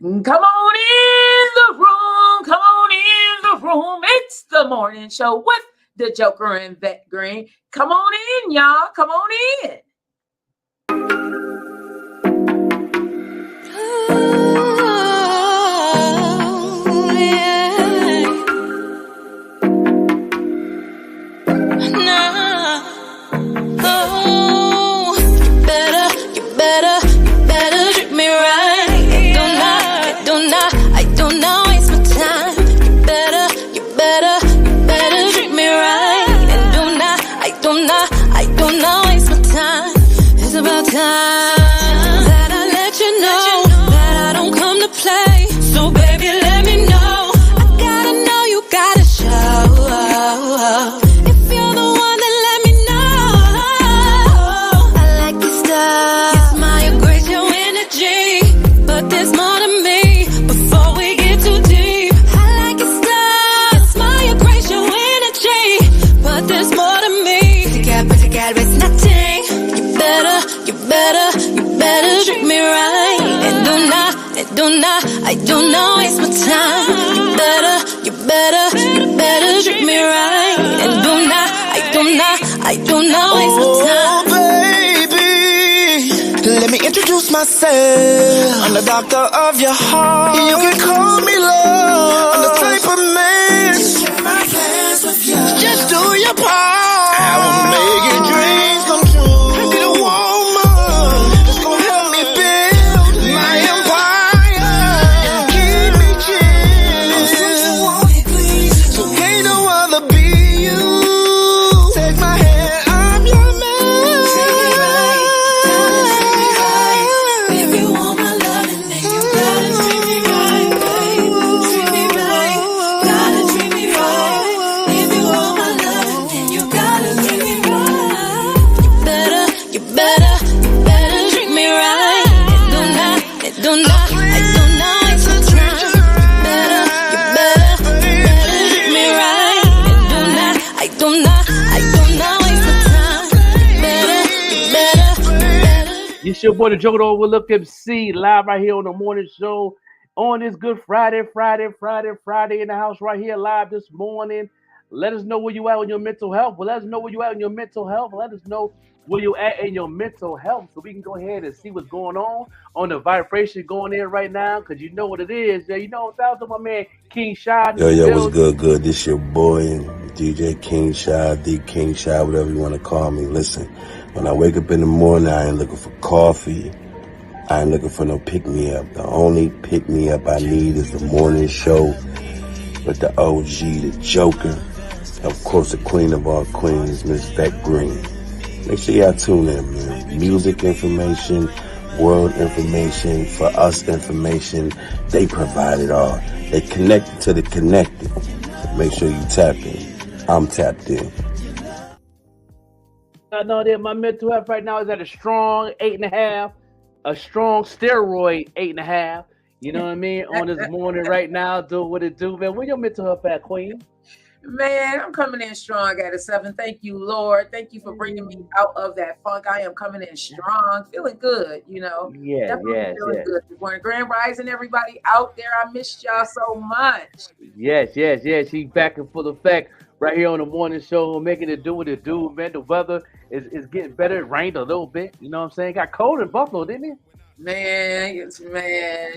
Come on in the room. Come on in the room. It's the morning show with the Joker and Vet Green. Come on in, y'all. Come on in. I don't know, waste my time. You better treat me right. And I don't know, waste my time. Oh, baby, let me introduce myself. I'm the doctor of your heart. You can call me love. I'm the type of man. Just share my plans with you. Just do your part. I will make your dreams come true. Be the woman that's gonna help me build my empire. It's your boy, the Joker Overlook MC, live right here on the morning show on this good Friday in the house right here live this morning. Let us know where you at in your mental health. Well, let us know where you at in your mental health. Let us know where you at in your mental health so we can go ahead and see what's going on the vibration going in right now, because you know what it is. You know, shout out to my man King Shy. Yo, what's good? This your boy, DJ King Shy, D King Shy, whatever you want to call me. Listen, when I wake up in the morning, I ain't looking for coffee. I ain't looking for no pick-me-up. The only pick-me-up I need is the morning show with the OG, the Joker. Of course, the queen of all queens, Miss Vet Green. Make sure y'all tune in, man. Music information, world information, for us information. They provide it all. They connected to the connected. So make sure you tap in. I'm tapped in. I know that my mental health right now is at a strong 8.5, a strong steroid 8.5. You know what I mean? On this morning right now, do what it do, man. Where your mental health at, Queen? Man, I'm coming in strong at a 7. Thank you, Lord. Thank you for bringing me out of that funk. I am coming in strong, feeling good, you know. Definitely feeling good. Good morning, Grand Rising, everybody out there. I missed y'all so much. Yes. She's back in full effect right here on the morning show, making it do what it do, man. The weather is getting better. It rained a little bit, you know what I'm saying? Got cold in Buffalo, didn't it? Man,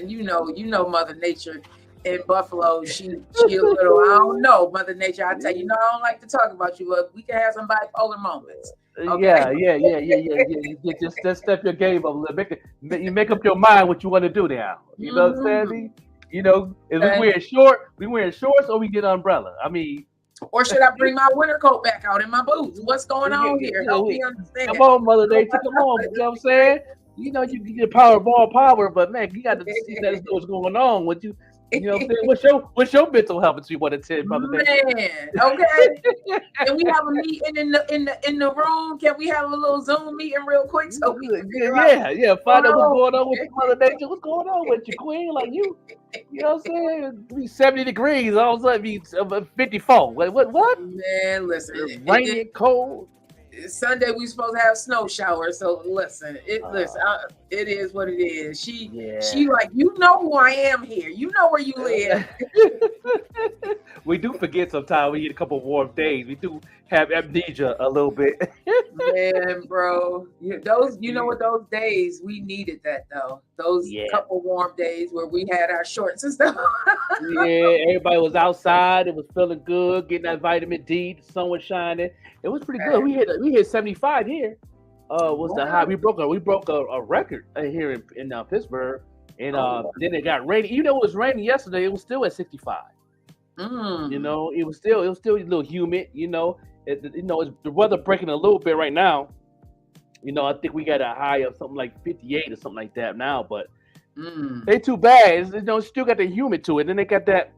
you know Mother Nature in Buffalo, she a little, I don't know, Mother Nature. I tell you, I don't like to talk about you, but we can have some bipolar moments. Okay? Yeah. Just step your game up a little bit. You make up your mind what you want to do now. You know what I'm saying? You know, if we wearing shorts or we get an umbrella. I mean, or should I bring my winter coat back out in my boots? What's going on here? Help me understand. Come on, Mother Nature. Come on. You know what I'm saying? You know, you get power of all power, but man, you got to see that's what's going on with you. You know what I'm saying? What's your mental health that you want to tell, Brother? Man, okay. Can we have a meeting in the room? Can we have a little Zoom meeting real quick so we can find out what's going on with Mother Nature. What's going on with you, Queen? Like you know what I'm saying? Be 70 degrees, all of a sudden be 54. Like, what? Man, listen. Raining, cold. Sunday we supposed to have snow showers, so listen. It is what it is. She like, you know who I am here. You know where you live. We do forget sometimes. We get a couple warm days. We do have amnesia a little bit. Man, bro, you know what, those days we needed that though. Those couple warm days where we had our shorts and stuff. Everybody was outside. It was feeling good, getting that vitamin D. The sun was shining. It was pretty good. We hit 75 here. Was the high? We broke a record here in Pittsburgh, and then it got rainy. Even though it was raining yesterday, it was still at 65. You know, it was still a little humid. You know, it's the weather breaking a little bit right now. You know, I think we got a high of something like 58 or something like that now, but ain't too bad. It's, still got the humid to it. Then they got that.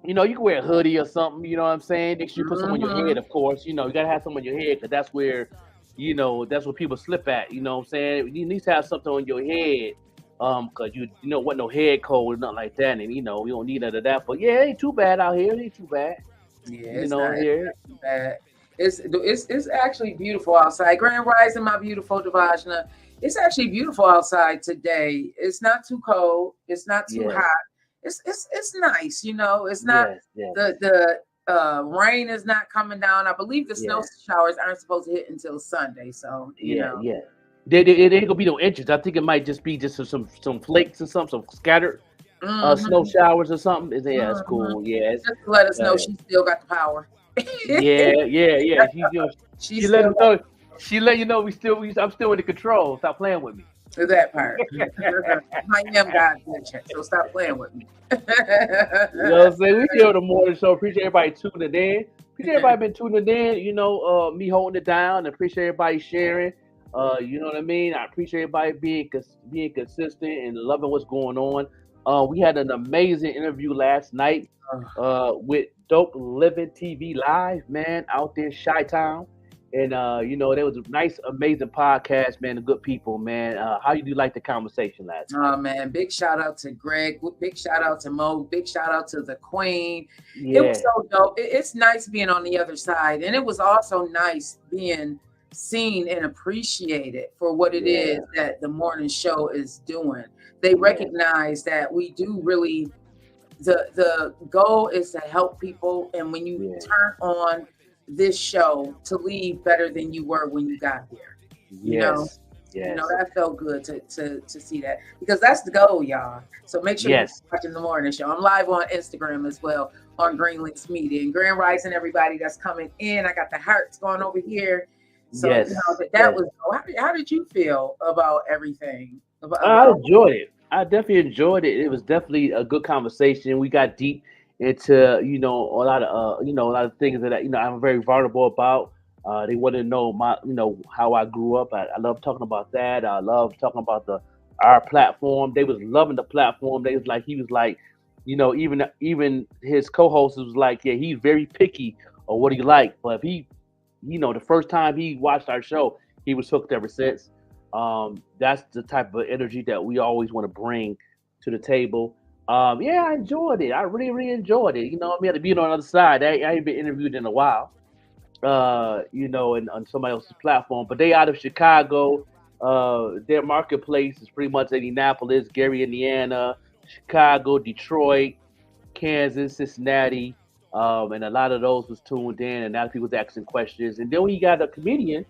You know, you can wear a hoodie or something. You know what I'm saying? Make sure you put some on your head, of course. You know, you gotta have something on your head because that's where. You know, that's what people slip at. You know what I'm saying? You need to have something on your head, because you know what, no head cold or nothing like that, and you know we don't need none of that. But yeah, it ain't too bad out here. It ain't too bad. Yeah, it's not too bad. It's actually beautiful outside. Grand Rising, my beautiful Devajna. It's actually beautiful outside today. It's not too cold. It's not too hot. It's nice. You know, it's not the rain is not coming down. I believe the snow showers aren't supposed to hit until Sunday. So you know. It ain't gonna be no inches. I think it might just be some flakes or something, some scattered snow showers or something. That's cool. Yeah, just to let us know she still got the power. yeah. She let us know. She let you know I'm still in the control. Stop playing with me. That part. I am God's bitch, so stop playing with me. You know what I'm saying? We here on the morning show. Appreciate everybody tuning in. Appreciate everybody been tuning in. You know, me holding it down. Appreciate everybody sharing. You know what I mean? I appreciate everybody being consistent and loving what's going on. We had an amazing interview last night with Dope Living TV Live, man, out there in Chi-Town. And you know, there was a nice, amazing podcast, man. The good people, man. How you do like the conversation last night? Oh man, big shout out to Greg. Big shout out to Mo. Big shout out to the Queen. Yeah. It was so dope. It's nice being on the other side, and it was also nice being seen and appreciated for what it is that the morning show is doing. They recognize that we do really. The goal is to help people, and when you turn on this show, to leave better than you were when you got here. You know that felt good to see that, because that's the goal, y'all. So make sure you're watching the morning show. I'm live on Instagram as well on Green Links Media. And Grand Rising, everybody that's coming in. I got the hearts going over here. So you know, that was. How did you feel about everything? I enjoyed it. I definitely enjoyed it. It was definitely a good conversation. We got deep into a lot of things that I'm very vulnerable about. They want to know how I grew up. I love talking about that. I love talking about our platform. They was loving the platform. He was like, even his co-host was like, yeah, he's very picky on what he liked. But if he, the first time he watched our show, he was hooked ever since. That's the type of energy that we always want to bring to the table. I enjoyed it. I really, really enjoyed it. We had to be on the other side. I ain't been interviewed in a while, and on somebody else's platform. But they out of Chicago. Their marketplace is pretty much Indianapolis, Gary, Indiana, Chicago, Detroit, Kansas, Cincinnati. And a lot of those was tuned in, and a lot of people was asking questions. And then we got a comedian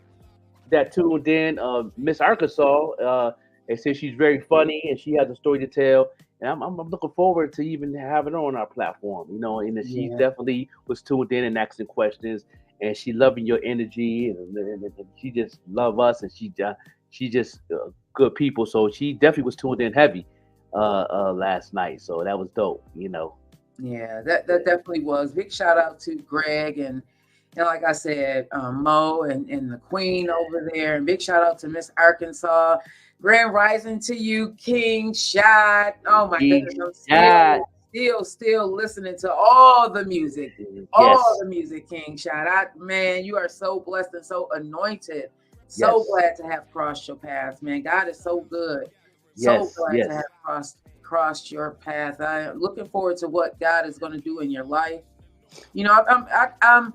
that tuned in, Miss Arkansas, and said she's very funny and she has a story to tell. And I'm looking forward to even having her on our platform, and she definitely was tuned in and asking questions, and she loving your energy, and she just love us, and she just good people. So she definitely was tuned in heavy last night. So that was dope, Yeah, that definitely was. Big shout out to Greg and like I said, Mo and the Queen over there, and big shout out to Miss Arkansas. Grand Rising to you, King Shot. Oh my goodness, I'm still listening to all the music, all the music, King Shot. Man, you are so blessed and so anointed. So glad to have crossed your path, man. God is so good. So glad to have crossed your path. I'm looking forward to what God is going to do in your life. I'm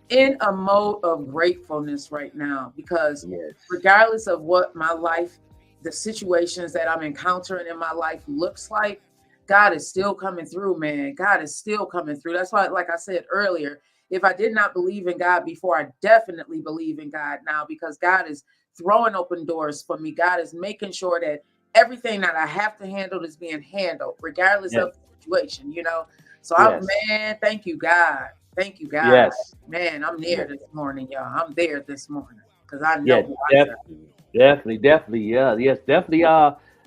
in a mode of gratefulness right now, because regardless of what my life the situations that I'm encountering in my life looks like, God is still coming through, man. God is still coming through. That's why, like I said earlier, if I did not believe in God before, I definitely believe in God now, because God is throwing open doors for me. God is making sure that everything that I have to handle is being handled, regardless of the situation, you know. So man, thank you, God. Thank you, God. Man, I'm there this morning, y'all. I'm there this morning because I know who I serve. Definitely. Yes, definitely.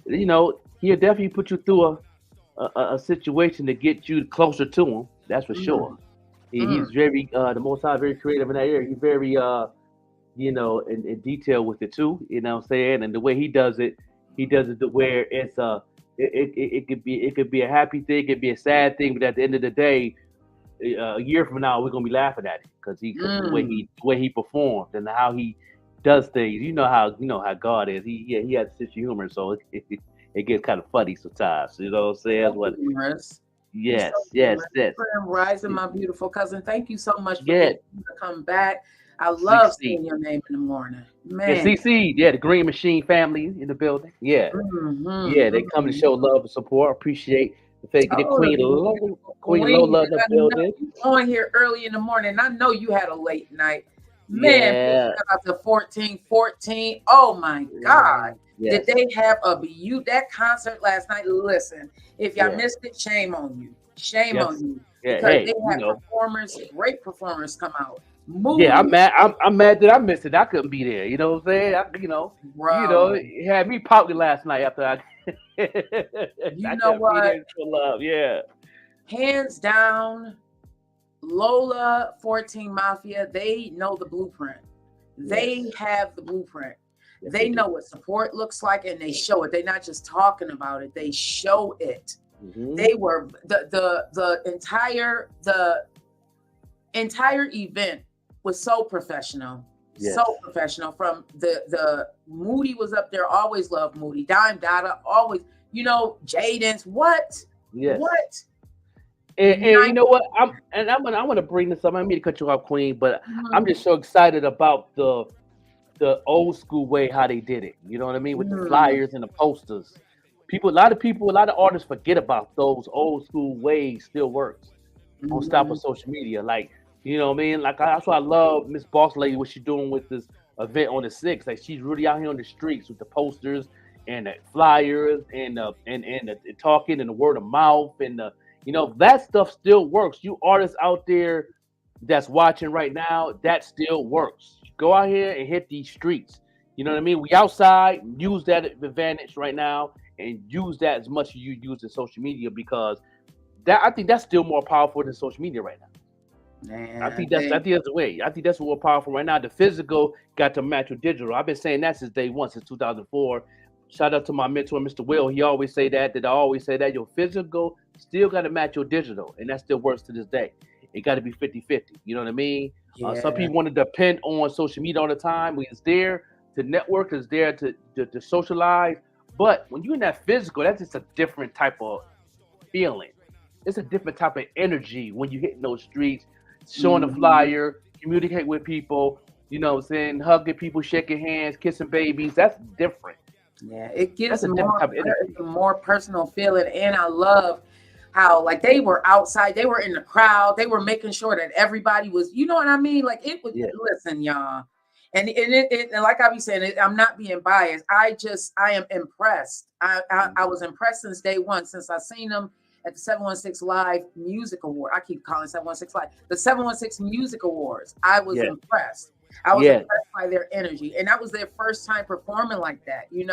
You know, he'll definitely put you through a situation to get you closer to him. That's for sure. He's very the Most High, very creative in that area. He's very you know, in detail with it too. You know what I'm saying? And the way he does it to where it's it could be a happy thing, it could be a sad thing, but at the end of the day, a year from now we're gonna be laughing at it because the way he performed and how he does things. You know how God is. He has a sense of humor, so it gets kind of funny sometimes. You know what I'm saying? What? Yes. Rising, my beautiful cousin. Thank you so much for being able to come back. I love seeing your name in the morning. Man. Yeah, CC, the Green Machine family in the building. Yeah. They come to show love and support. Appreciate the fact that Queen Lola in the building. On here early in the morning. I know you had a late night. Man, about the 1414. Oh my God. Did they have that concert last night? Listen, if y'all missed it, shame on you. Shame on you. Because they had performers, great performers come out. Yeah, I'm mad. I'm mad that I missed it. I couldn't be there. You know what I'm saying? It had me pouting last night after I. You know what? Love, hands down, Lola 14 Mafia. They know the blueprint. They have the blueprint. They know what support looks like, and they show it. They're not just talking about it; they show it. They were the entire event was so professional, so professional. From the Moody was up there, always loved Moody. Dime Dada, always, Jaden's what? What? And you know what? I'm gonna bring this up. I mean to cut you off, Queen, but I'm just so excited about the old school way how they did it. You know what I mean? With the flyers and the posters. A lot of artists forget about those old school ways still works on stuff on social media. Like, you know what I mean? Like, that's why I love Miss Boss Lady, what she's doing with this event on the 6th. Like, she's really out here on the streets with the posters and the flyers and the talking and the word of mouth and that stuff still works. You artists out there that's watching right now, that still works. Go out here and hit these streets. You know what I mean? We outside, use that advantage right now and use that as much as you use in social media, because I think that's still more powerful than social media right now. Man, I think that's the way. I think that's more powerful right now. The physical got to match with digital. I've been saying that since day one, since 2004. Shout out to my mentor, Mr. Will. He always say that I always say that your physical still got to match your digital, and that still works to this day. It got to be 50-50. You know what I mean? Some people want to depend on social media all the time. It's there to network, it's there to socialize. But when you're in that physical, that's just a different type of feeling. It's a different type of energy when you hit those streets, showing the flyer, communicate with people, hugging people, shaking hands, kissing babies. That's different. Yeah, it gives a more personal feeling. And I love how, like, they were outside, they were in the crowd, they were making sure that everybody was, you know what I mean? Like, it was, listen, y'all. And like I be saying, I'm not being biased. I am impressed. I was impressed since day one, since I seen them at the 716 Live Music Award. I keep calling it 716 Live. The 716 Music Awards. I was impressed. I was impressed by their energy. And that was their first time performing like that, Hey,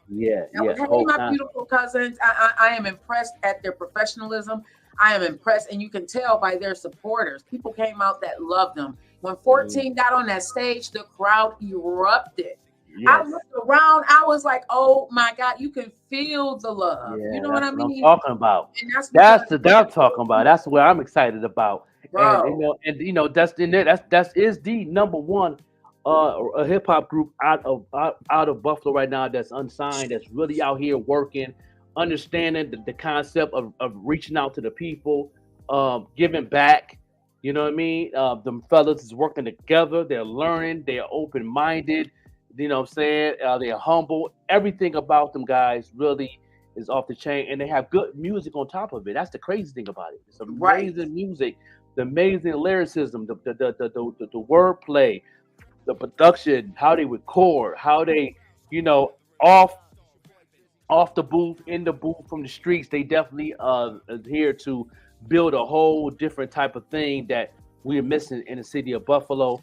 my beautiful cousins. I am impressed at their professionalism. I am impressed. And you can tell by their supporters. People came out that loved them. When 14 got on that stage, the crowd erupted. I looked around. I was like, "Oh my God, you can feel the love." You know what I mean? I'm talking about. That's what I'm talking about. That's what I'm excited about. Bro. And that's in there. That's the number one a hip hop group out of Buffalo right now that's unsigned, that's really out here working, understanding the concept of reaching out to the people, giving back. You know what I mean? Them fellas is working together. They're learning. They're open minded. You know what I'm saying? They're humble. everything about them guys really is off the chain, and they have good music on top of it. That's the crazy thing about it. It's amazing music, the amazing lyricism, the wordplay, the production, how they record, how they, you know, off the booth, in the booth, from the streets. They definitely adhere to build a whole different type of thing that we're missing in the city of Buffalo.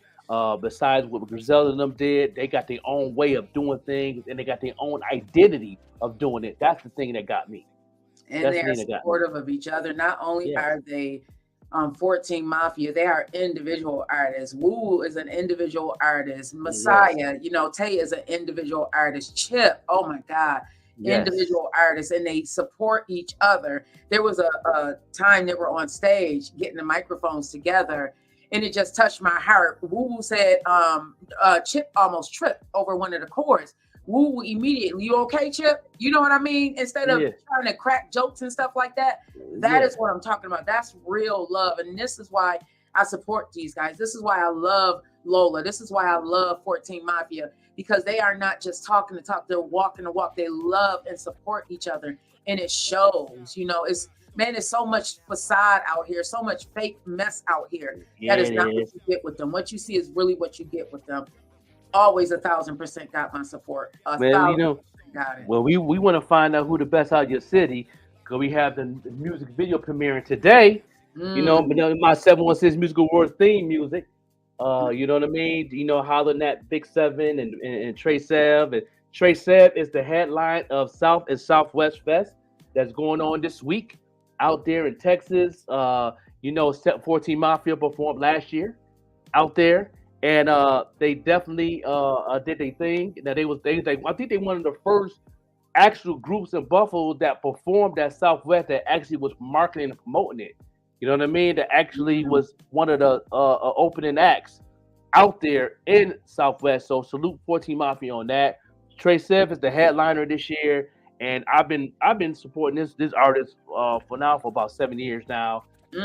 Besides what Griselda and them did, they got their own way of doing things, and they got their own identity of doing it. That's the thing that got me. And they are supportive of each other. Not only are they 14 Mafia, they are individual artists. Woo is an individual artist. Messiah, you know, Tay is an individual artist. Chip, oh my God, individual artists, and they support each other. There was a time they were on stage getting the microphones together, and it just touched my heart. Woo said, Chip almost tripped over one of the chords. Woo immediately, you okay, Chip? You know what I mean? Instead of trying to crack jokes and stuff like that, that is what I'm talking about. That's real love. And this is why I support these guys. This is why I love Lola. This is why I love 14 Mafia, because they are not just talking the talk, they're walking the walk. They love and support each other. And it shows, you know, it's so much facade out here, so much fake mess out here. That is not what you get with them. What you see is really what you get with them. Always 1,000% got my support. Man, you know, got it. Well, we want to find out who the best out of your city, because we have the music video premiering today. You know, my 716 Music Awards theme music. You know what I mean? You know, hollering at Big Seven and Trey Sev. And Trey Sev is the headline of South and Southwest Fest that's going on this week out there in Texas. You know, 14 Mafia performed last year out there, and they definitely did their thing. Now I think they one of the first actual groups in Buffalo that performed at Southwest that actually was marketing and promoting it. You know what I mean? That actually was one of the opening acts out there in Southwest. So salute 14 Mafia on that. Trey Sev is the headliner this year, and I've been supporting this artist for about 7 years now. You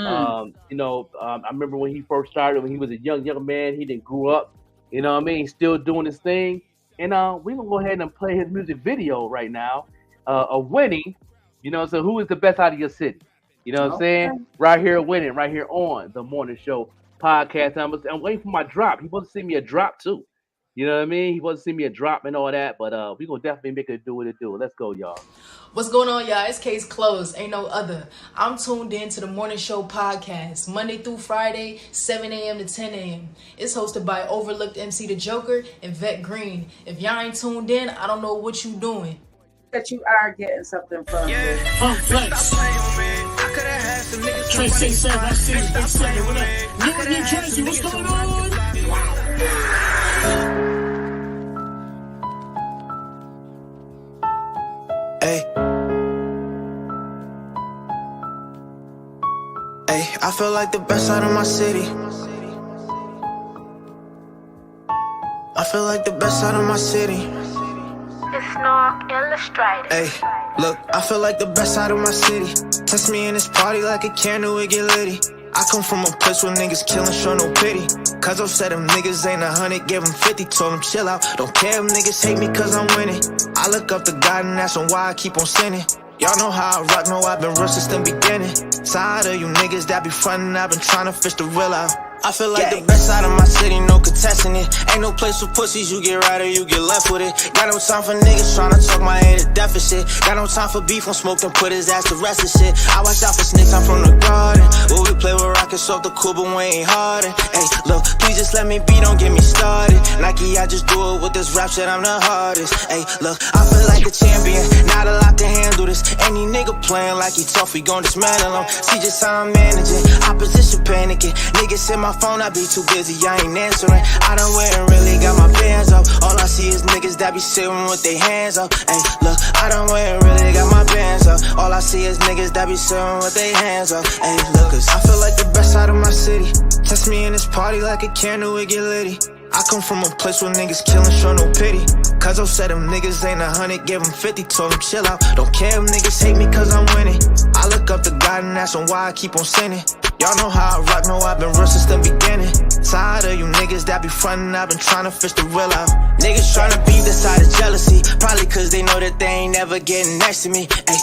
know, I remember when he first started, when he was a young man. He didn't grew up. You know what I mean? Still doing his thing. And we're gonna go ahead and play his music video right now of Winning. You know, so who is the best out of your city? You know what I'm saying? Right here, Winning, right here on the Morning Show podcast. I'm waiting for my drop. He supposed to send me a drop too. You know what I mean? He supposed to send me a drop and all that, but we're going to definitely make it do what it do. Let's go, y'all. What's going on, y'all? It's Case Closed. Ain't no other. I'm tuned in to the Morning Show podcast, Monday through Friday, 7 a.m. to 10 a.m. It's hosted by Overlooked MC The Joker and Vet Green. If y'all ain't tuned in, I don't know what you doing. That you are getting something from this. Flex. Trey 67, I see you. Big 7, what up? New Jersey, what's going on? Hey. Hey, I feel like the best out of my city. I feel like the best out of my city. It's not illustrated. Hey, look, I feel like the best out of my city. Test me in this party like a candle, it get litty. I come from a place where niggas killin', show no pity. Cause I said them niggas ain't 100, gave them 50, told them chill out. Don't care if niggas hate me cause I'm winning. I look up to God and ask him why I keep on sinning. Y'all know how I rock, know I've been real since the beginning. Tired of you niggas that be frontin', I've been trying to fish the real out. I feel like the best out of my city, no contesting it. Ain't no place for pussies, you get right or you get left with it. Got no time for niggas tryna talk my head to deficit. Got no time for beef, on smoke and put his ass to rest of shit. I watch out for snakes, I'm from the garden. Where we play with rockets off the cool, but we ain't hardened. Hey, look, please just let me be, don't get me started. Nike, I just do it with this rap shit, I'm the hardest. Hey, look, I feel like a champion, not a lot can handle this. Any nigga playing like he tough, we gon' dismantle him. See just how I'm managing, opposition panicking. Niggas in my phone, I be too busy, I ain't answering. I done went and really got my bands up. All I see is niggas that be sitting with their hands up. Hey, look, I done went and really got my bands up. All I see is niggas that be sitting with their hands up. Hey, look, cause I feel like the best out of my city. Test me in this party like a candle, it get litty. I come from a place where niggas killin', show no pity. Cause I said them niggas ain't 100, gave them 50, told them chill out. Don't care if niggas hate me cause I'm winning. I look up to God God and asking why I keep on sinning. Y'all know how I rock, know I've been real since the beginning. Tired of you niggas that be frontin', I've been trying to fish the real out. Niggas tryna beat the side of jealousy, probably cause they know that they ain't never getting next to me. Ay,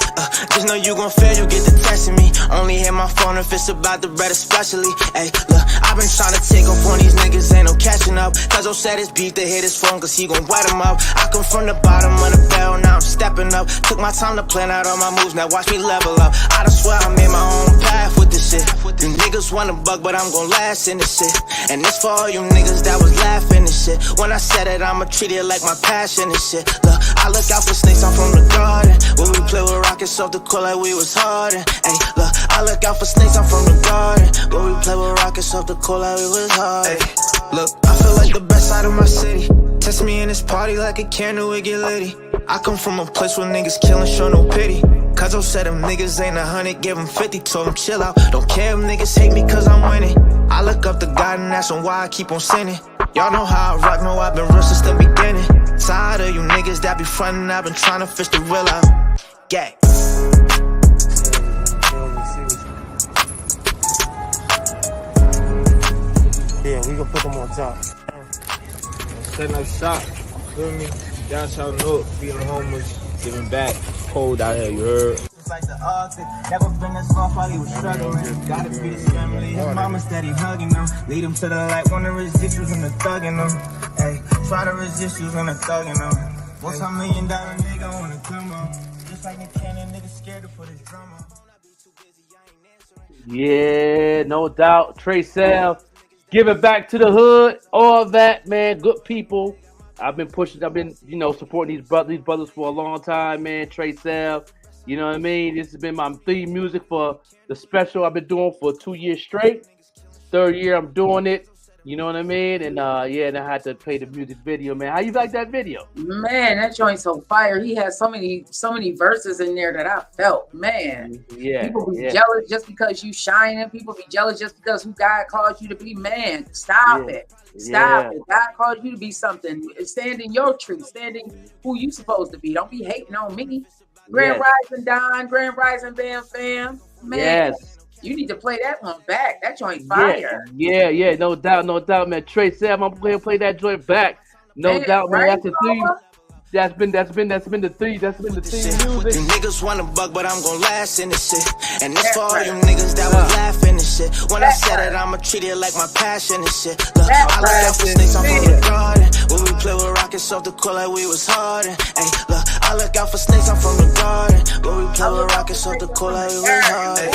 just know you gon' fail, you get the testing me. Only hit my phone if it's about the bread especially. Ay, look, I've been tryna take off on these niggas, ain't no catching up. Cause I'm said it's beef to hit his phone, cause he gon' wet him up. I come from the bottom of the barrel, now I'm stepping up. Took my time to plan out all my moves, now watch me level up. I done swear I made my own path with this shit. You niggas want a buck, but I'm gon' last in this shit. And this for all you niggas that was laughing and shit. When I said it, I'ma treat it like my passion and shit. Look, I look out for snakes, I'm from the garden. When we play with rockets off the court like we was hardened. Ay, look, I look out for snakes, I'm from the garden. When we play with rockets off the court like we was hardened. Ay, look, I feel like the best out of my city. Test me in this party like a candle, it get litty. I come from a place where niggas killin', show no pity. Cause I said them niggas ain't 100, give them 50, told them chill out. Don't care if niggas hate me cause I'm winning. I look up to God and ask him why I keep on sinning. Y'all know how I rock, know I've been real since the beginning. Tired of you niggas that be frontin', I've been trying to fish the real out. Gang. Yeah, we gonna put them on top. Setting up shop, feel me? Y'all shall know, feeding homeless, giving back. Cold out here, you heard? It's like the Arctic, never been this far while he was struggling. Gotta feed his family, his mama steady hugging them. Lead him to the light, wanna resist you from the thugging them. Hey, try to resist you from the thugging them. What's $1 million nigga wanna come on? Just like a cannon, nigga scared to put his drum on. Yeah, no doubt. Trey Sal, give it back to the hood. All that, man. Good people. I've been supporting these brothers for a long time, man. Trey Sal, you know what I mean? This has been my theme music for the special I've been doing for 2 years straight. Third year I'm doing it. You know what I mean? And and I had to play the music video, man. How you like that video? Man, that joint's so fire. He has so many verses in there that I felt, man. Yeah. People be jealous just because you shining. People be jealous just because who God calls you to be. Man, stop it. Stop it. God called you to be something. Stand in your truth. Stand in who you supposed to be. Don't be hating on me. Grand Rising Don, Grand Rising Bam Fam. Man, you need to play that one back. That joint fire. Yeah, no doubt, man. Trey Sam, I'm going to play that joint back. No doubt, man. That's the theme. That's been the theme. That's been the theme music. You niggas want a buck, but I'm gon' last in this shit. And this for all you niggas that was laughing and shit. When I said it, I'ma treat it like my passion and shit. Look, I look out for snakes, I'm from the garden. When we play with rockets off the court like we was hardened. Ay, look, I look out for snakes, I'm from the garden. When we play with rockets off the court like we was hardened.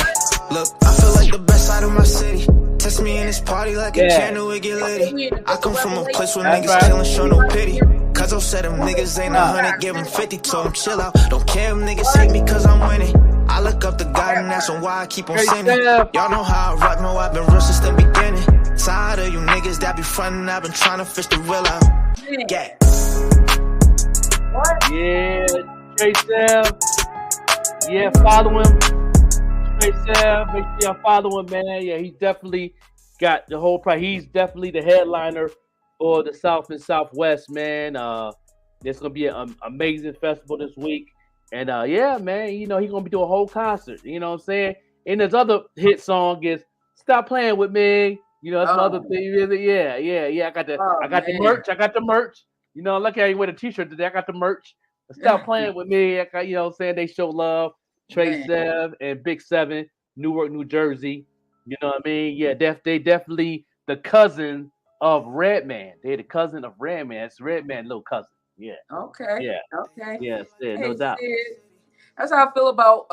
Look, I feel like the best out of my city. Test me in this party like a candle, it get litty. I come from a place where niggas killin', show no pity. Cause I said them niggas ain't 100, give them 50, told them chill out. Don't care if niggas hate me cause I'm winning. I look up to God and ask him why I keep on sinning. Y'all know how I rock, know I've been real since the beginning. Tired of you niggas that be frontin', I've been trying to fish the real out. Yeah. Yeah, Trey Sal. Yeah, follow him. Trey Sal, make sure y'all follow him, man. Yeah, he definitely got the whole price. He's definitely the headliner for the South and Southwest, man. There's gonna be an amazing festival this week, and man, you know he's gonna be doing a whole concert. You know what I'm saying? And his other hit song is "Stop Playing with Me." You know, that's another thing. Yeah. I got the merch. You know, look how you wear the T-shirt today. I got the merch. Stop playing with me. You know what I'm saying? They show love. Trey Sev and Big 7, Newark, New Jersey. You know what I mean? Yeah, they definitely the cousin of Redman. They're the cousin of Redman. It's Redman's little cousin. Yeah. Okay. Yeah. Okay. Yes, no doubt. That's how I feel about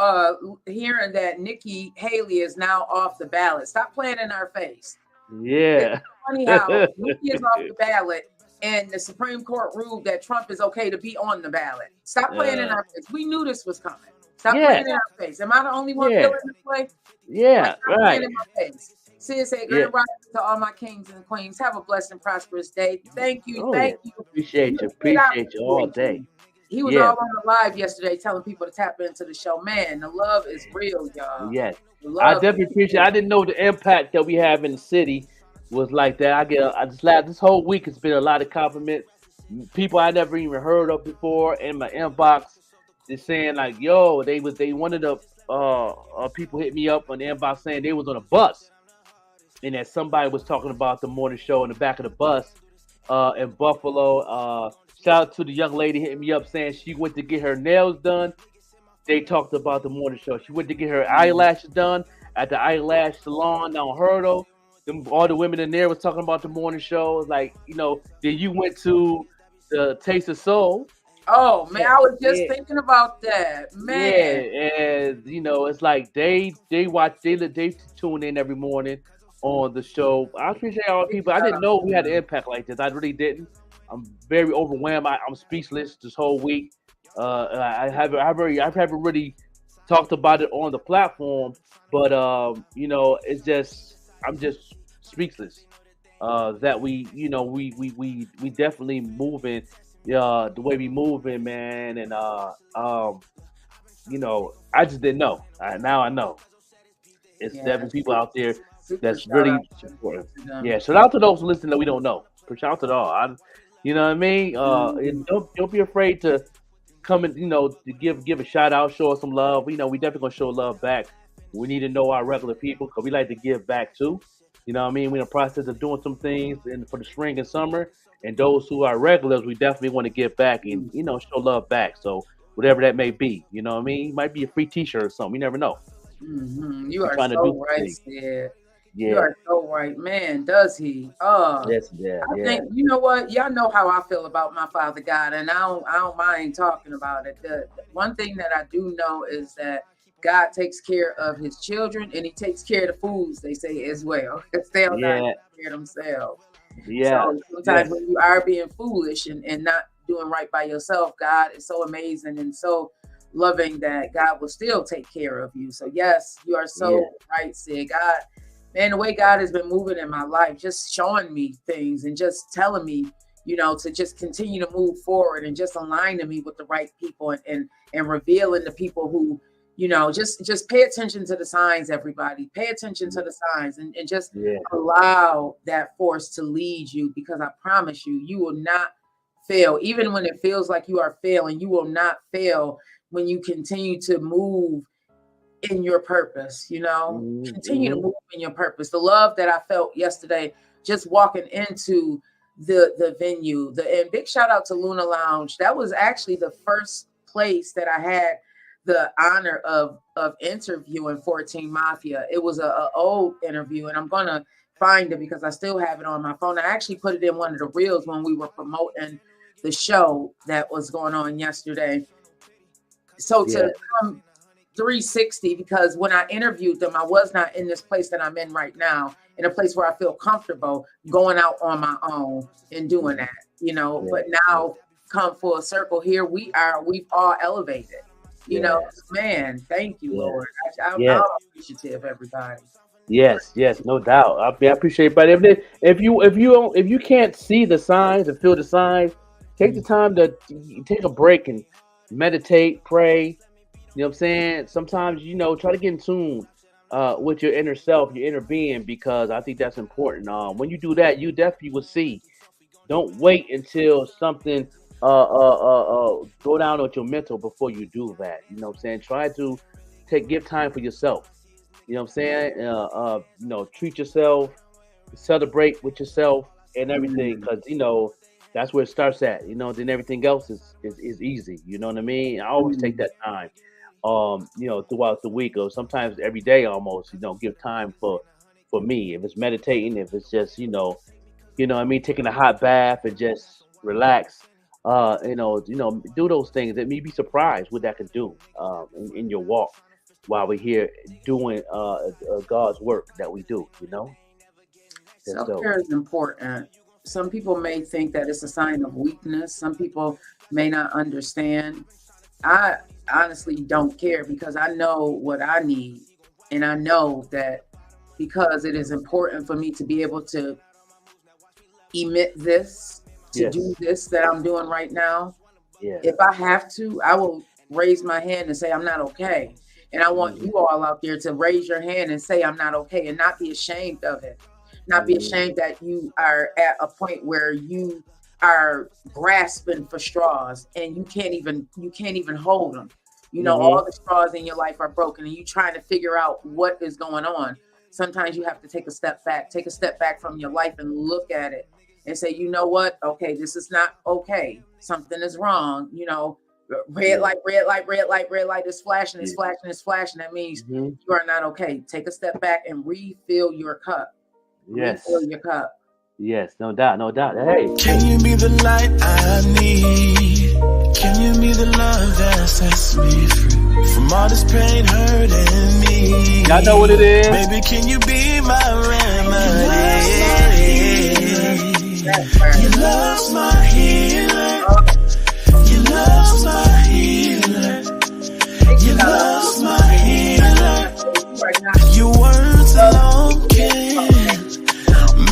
hearing that Nikki Haley is now off the ballot. Stop playing in our face. Yeah. It's funny how Nikki is off the ballot and the Supreme Court ruled that Trump is okay to be on the ballot. Stop playing in our face. We knew this was coming. Stop playing in our face. Am I the only one feeling this way? Yeah, stop playing in my face. Sid said, "Grand rising to all my kings and queens. Have a blessed and prosperous day." Thank you. Thank you. Appreciate you all day. He was all on the live yesterday telling people to tap into the show. Man, the love is real, y'all. Yes. I definitely appreciate it. I didn't know the impact that we have in the city was like that. I just laughed. This whole week it's been a lot of compliments. People I never even heard of before in my inbox. they're saying like, yo, they one of the people hit me up on the inbox saying they was on a bus, and that somebody was talking about the morning show in the back of the bus in Buffalo. Shout out to the young lady hitting me up saying she went to get her nails done. They talked about the morning show. She went to get her eyelashes done at the eyelash salon down Hurdle. All the women in there was talking about the morning show. Like, then you went to the Taste of Soul. Oh man, I was just thinking about that, man. Yeah, and it's like they watch, they tune in every morning on the show. I appreciate all the people. I didn't know we had an impact like this. I really didn't. I'm very overwhelmed. I'm speechless this whole week. I haven't really talked about it on the platform, but it's just I'm just speechless. That we definitely moving, the way we moving, man, and I just didn't know. Now I know. It's 7 people out there that's really supporting. Yeah, shout out to those listening that we don't know. Shout out to all. You know what I mean? And don't be afraid to come and to give a shout out, show us some love. We definitely gonna show love back. We need to know our regular people because we like to give back too. You know what I mean? We're in the process of doing some things for the spring and summer, and those who are regulars, we definitely want to give back and show love back. So whatever that may be, you know what I mean? It might be a free T-shirt or something. You never know. Mm-hmm. You are so right, Sid. Yeah. You are so right, man. Does he? Yes, yeah. I think you know what? Y'all know how I feel about my Father God, and I don't mind talking about it. The one thing that I do know is that God takes care of His children, and He takes care of the fools. They say as well, because they don't take care of themselves. Yeah. So sometimes when you are being foolish and not doing right by yourself, God is so amazing and so loving that God will still take care of you. So yes, you are so right, Sid. God. Man, the way God has been moving in my life, just showing me things and just telling me, to just continue to move forward and just aligning me with the right people and revealing the people who, just pay attention to the signs, everybody. Pay attention to the signs and just allow that force to lead you, because I promise you, you will not fail. Even when it feels like you are failing, you will not fail when you continue to move in your purpose, continue to move in your purpose. The love that I felt yesterday, just walking into the venue, and big shout out to Luna Lounge. That was actually the first place that I had the honor of interviewing 14 Mafia. It was a old interview, and I'm gonna find it because I still have it on my phone. I actually put it in one of the reels when we were promoting the show that was going on yesterday. So to come 360, because when I interviewed them, I was not in this place that I'm in right now, in a place where I feel comfortable going out on my own and doing that, but now come full circle here. We've all elevated, man, thank you, Lord. I'm appreciative, everybody. Yes, no doubt. I appreciate it. But if you can't see the signs and feel the signs, take the time to take a break and meditate, pray. You know what I'm saying? Sometimes, try to get in tune with your inner self, your inner being, because I think that's important. When you do that, you definitely will see. Don't wait until something go down with your mental before you do that. You know what I'm saying? Try to give time for yourself. You know what I'm saying? Treat yourself, celebrate with yourself and everything, because that's where it starts at. Then everything else is easy. You know what I mean? I always take that time. Throughout the week, or sometimes every day almost, give time for me. If it's meditating, if it's just, I mean, taking a hot bath and just relax, do those things. That may be surprised what that can do in your walk while we're here doing God's work that we do, Self-care is important. Some people may think that it's a sign of weakness. Some people may not understand. I honestly don't care, because I know what I need, and I know that because it is important for me to be able to emit this, to do this that I'm doing right now. If I have to, I will raise my hand and say I'm not okay. And I want you all out there to raise your hand and say I'm not okay, and not be ashamed of it. Not be ashamed that you are at a point where you are grasping for straws and you can't even hold them. You know, all the straws in your life are broken, and you trying to figure out what is going on. Sometimes you have to take a step back from your life and look at it and say, you know what? Okay, this is not okay. Something is wrong. You know, red light, red light, red light, red light is flashing, it's flashing, it's flashing. That means you are not okay. Take a step back and refill your cup. Yes. Refill your cup. Yes, no doubt, no doubt. Hey. Can you be the light I need? Can you be the love that sets me free from all this pain hurting me? Y'all know what it is. Baby, can you be my remedy? Your love's my healer. Your love's my healer. Your love's my healer. Your words alone can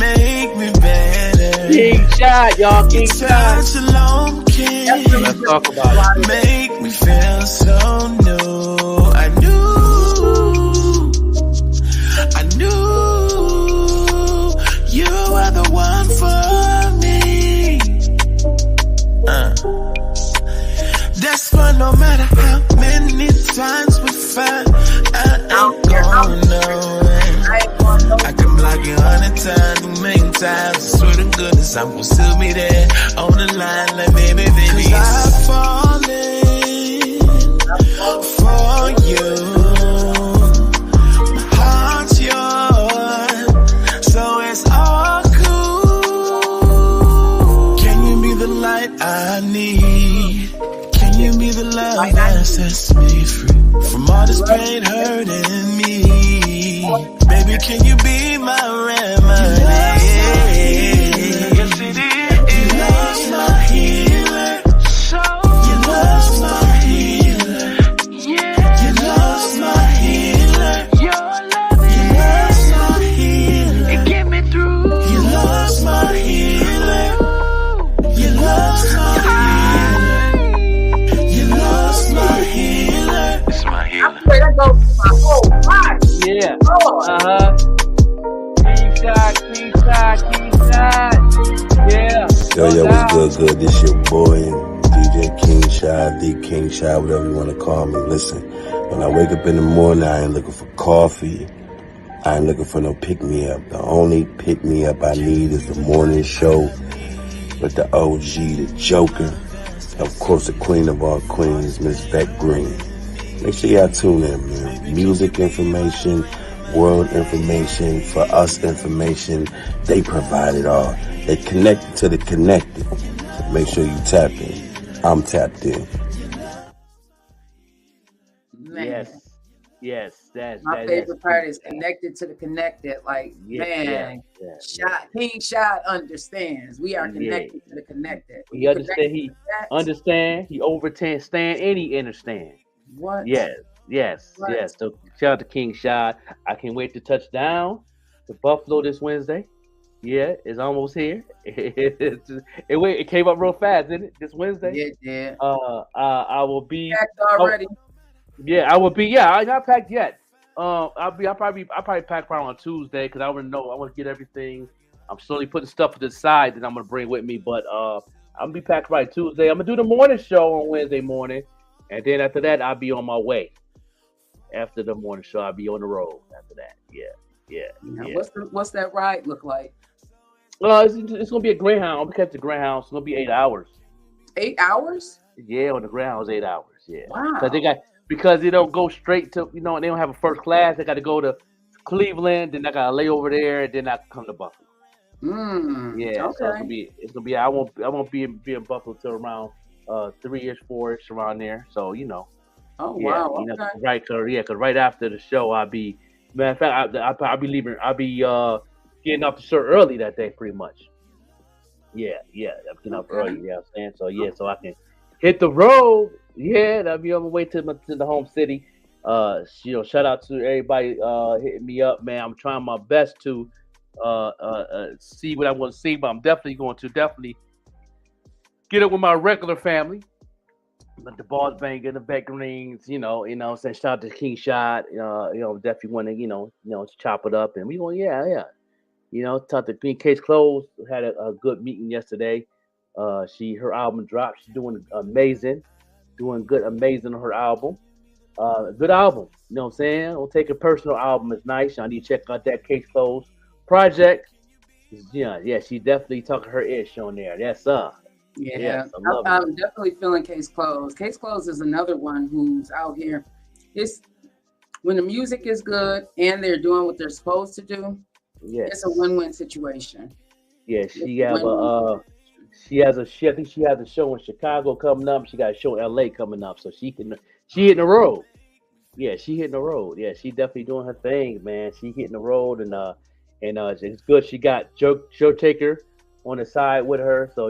make me better. King shot, y'all. King shot. Touch alone can Let's talk about it. make me feel so new. I knew you were the one for me. Desperate no matter how many times we fight, I ain't gonna win. I can block you 100 times, a million times. I swear to goodness, I'm gonna still be there on the line, like baby. 'Cause I've fallen for you. My heart's yours, so it's all cool. Can you be the light I need? Can you be the love that sets me free from all this pain hurting me? Baby, can you be my remedy? Yes, it is. Your love's my healer. Your love's my healer. Yeah. Your love's my healer. Your love's my healer. It get me through. Your love's my healer. Your love's my healer. Your love's my healer. It's my healer. I swear that goes to my whole body. Yeah. King shot. Yeah. Yo, what's good? This your boy, DJ King Shy, the King Shy, whatever you want to call me. Listen, when I wake up in the morning, I ain't looking for coffee. I ain't looking for no pick-me-up. The only pick-me-up I need is the morning show with the OG, the Joker. Of course, the queen of all queens, Miss Beck Green. Make sure y'all tune in, man. Music information, world information, for us information. They provide it all. They connected to the connected. So make sure you tap in. I'm tapped in. Man. Yes. My favorite part is connected to the connected. Like, King Shot understands. We are connected to the connected. He understand. He understand. He overstand, and he understand. What? Yes. So shout out to King Shot. I can't wait to touch down to Buffalo this Wednesday. Yeah, it's almost here. It came up real fast, didn't it? This Wednesday. Yeah. I will be packed already. I will be. Yeah, I'm not packed yet. I'll probably pack around on Tuesday because I already know I want to get everything. I'm slowly putting stuff to the side that I'm gonna bring with me, but I'm gonna be packed right Tuesday. I'm gonna do the morning show on Wednesday morning. And then after that, I'll be on my way. After the morning show, I'll be on the road. After that, yeah. What's that ride look like? It's gonna be a Greyhound. I'm gonna catch the Greyhound. It's gonna be 8 hours. 8 hours? Yeah, on the Greyhound, 8 hours. Yeah. Wow. Because they don't go straight to they don't have a first class. They got to go to Cleveland, then I got to lay over there, and then I come to Buffalo. Yeah. Okay. So it's gonna be. I won't be in Buffalo till around 3-ish, 4-ish around there. So Oh wow! Okay. Right, because right after the show, I'll be. Matter of fact, I'll be leaving. I'll be getting off the show early that day, pretty much. Yeah. I'm getting up early. You know what I'm saying? So I can hit the road. Yeah, I'll be on my way to the home city. Shout out to everybody hitting me up, man. I'm trying my best to see what I want to see, but I'm definitely going to get up with my regular family. But the balls banging, the Beck Greens, saying shout out to King Shot, definitely want to, chop it up, and we going, talk to Queen Case Close. Had a good meeting yesterday. Her album dropped. She's doing amazing on her album. Good album. You know what I'm saying? Don't take a personal album. It's nice. Y'all need to check out that Case Closed project. Yeah, she definitely talking her ish on there. Yes, sir. Yeah, Yes, I'm loving it. I'm definitely feeling Case Closed. Case Closed is another one who's out here. It's when the music is good and they're doing what they're supposed to do. It's a Yes. win-win situation. Yeah, It's a win-win situation. I think she has a show in Chicago coming up. She got a show in LA coming up, so she hitting the road. Yeah, she hitting the road. Yeah, she definitely doing her thing, man. She hitting the road and it's good. She got Joe Taker on the side with her, so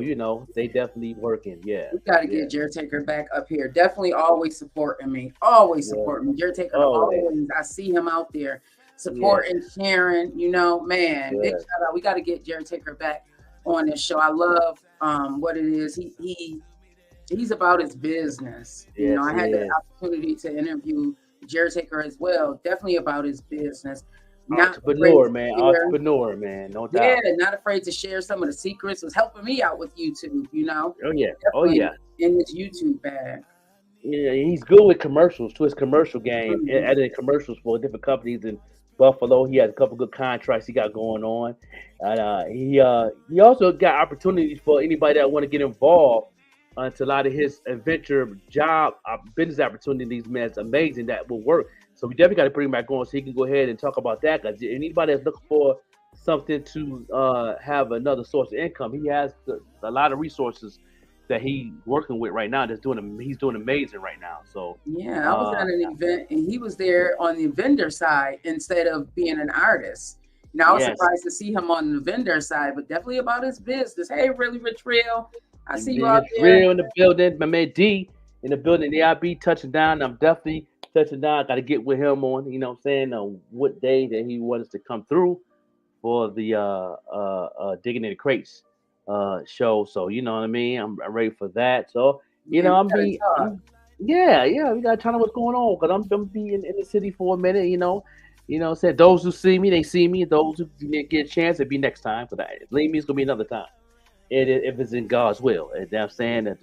they definitely working. Yeah, We got to yeah, get Jared Taker back up here. Definitely always supporting me. Always yeah. supporting me. Jared Taker Always. always. I see him out there Yeah, supporting, sharing. Man, big yeah, shout out. We got to get Jared Taker back on this show. I love what it is. He's about his business. yes, I he had the is. opportunity to interview Jared Taker as well. Definitely about his business. Not afraid Entrepreneur, to man. share. Entrepreneur, man. No Yeah, doubt. not afraid to share some of the secrets. Was helping me out with YouTube. Oh yeah. Oh Definitely yeah. in his YouTube bag. Yeah, he's good with commercials to his commercial game, Mhm. editing commercials for different companies in Buffalo. He has a couple good contracts he got going on, and he also got opportunities for anybody that want to get involved into a lot of his adventure job business opportunities. Man, it's amazing that will work. So we definitely got to bring him back on so he can go ahead and talk about that. Because anybody that's looking for something to have another source of income, he has a lot of resources that he working with right now. He's doing amazing right now. So, Yeah, I was at an event and he was there on the vendor side instead of being an artist. I was yes, surprised to see him on the vendor side, but definitely about his business. Hey, really, Rich Real, I see you out it's there. real in the building. My man D in the building. The IB touching down. I'm definitely touching down. Got to get with him on. You know what I'm saying? What day that he wants to come through for the digging in the crates show. So you know what I mean. I'm ready for that. So Yeah, we gotta talk. yeah. We got to tell them what's going on because I'm be in the city for a minute. Said those who see me, they see me. Those who didn't get a chance, it'll be next time. Because believe me, it's gonna be another time. If it's in God's will. And I'm saying that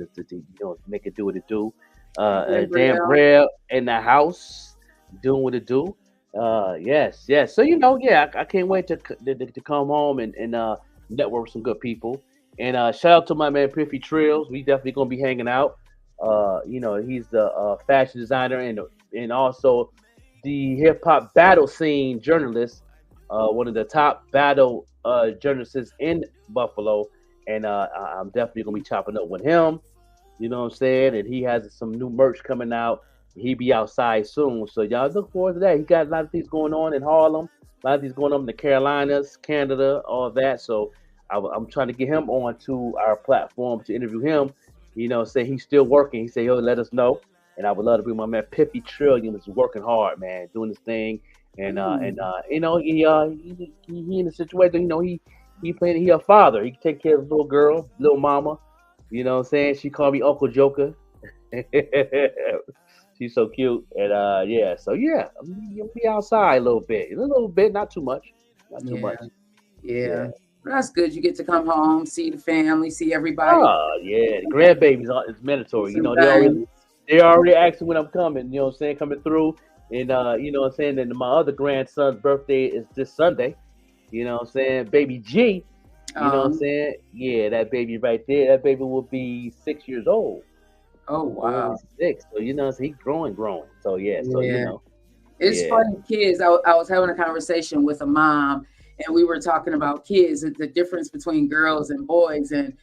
make it do what it do. Hey, Dan Real. Braille in the house doing what it do. Yes. So yeah, I can't wait to come home and network with some good people. And shout out to my man Piffy Trills. We definitely gonna be hanging out. He's the fashion designer and also the hip hop battle scene journalist, one of the top battle journalists in Buffalo, and I'm definitely gonna be chopping up with him. You know what I'm saying? And he has some new merch coming out. He be outside soon, so y'all look forward to that. He got a lot of things going on in Harlem, a lot of things going on in the Carolinas, Canada, all that. So I'm trying to get him onto our platform to interview him. Say he's still working. He said he'll let us know, and I would love to bring my man Piffy Trillion is working hard, man, doing his thing, he in the situation. He a father. He can take care of his little girl, little mama. You know what I'm saying? She called me Uncle Joker. She's so cute. And yeah, so yeah, you'll be outside a little bit, not too much. Not too Yeah, much. yeah. Yeah. That's good. You get to come home, see the family, see everybody, Oh yeah. The grandbabies it's do mandatory. some They already things. asking when I'm coming, you know what I'm saying, coming through. And you know what I'm saying? And my other grandson's birthday is this Sunday. You know what I'm saying? Baby G. You know what I'm Um, saying? Yeah, that baby right there. That baby will be 6 years old. oh Only wow. six. So he's growing. So yeah, Yeah. It's yeah. funny, kids. I was having a conversation with a mom, and we were talking about kids, the difference between girls and boys, and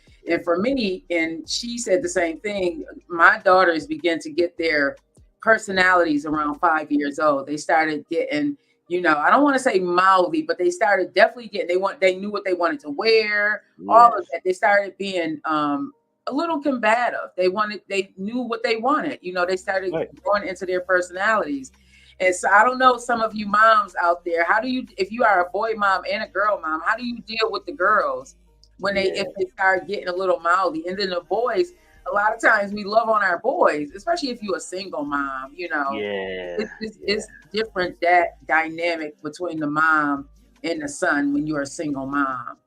for me, and she said the same thing. My daughters began to get their personalities around 5 years old. They started getting, I don't want to say mouthy, but they started definitely getting. They knew what they wanted to wear. All of Yes. that. They started being a little combative. They knew what they wanted. They started Right. going into their personalities. And so I don't know, some of you moms out there, how do you, if you are a boy mom and a girl mom, how do you deal with the girls when if Yeah. they start getting a little mouthy? And then the boys, a lot of times we love on our boys, especially if you're a single mom, Yeah. it's different, that dynamic between the mom and the son when you're a single mom.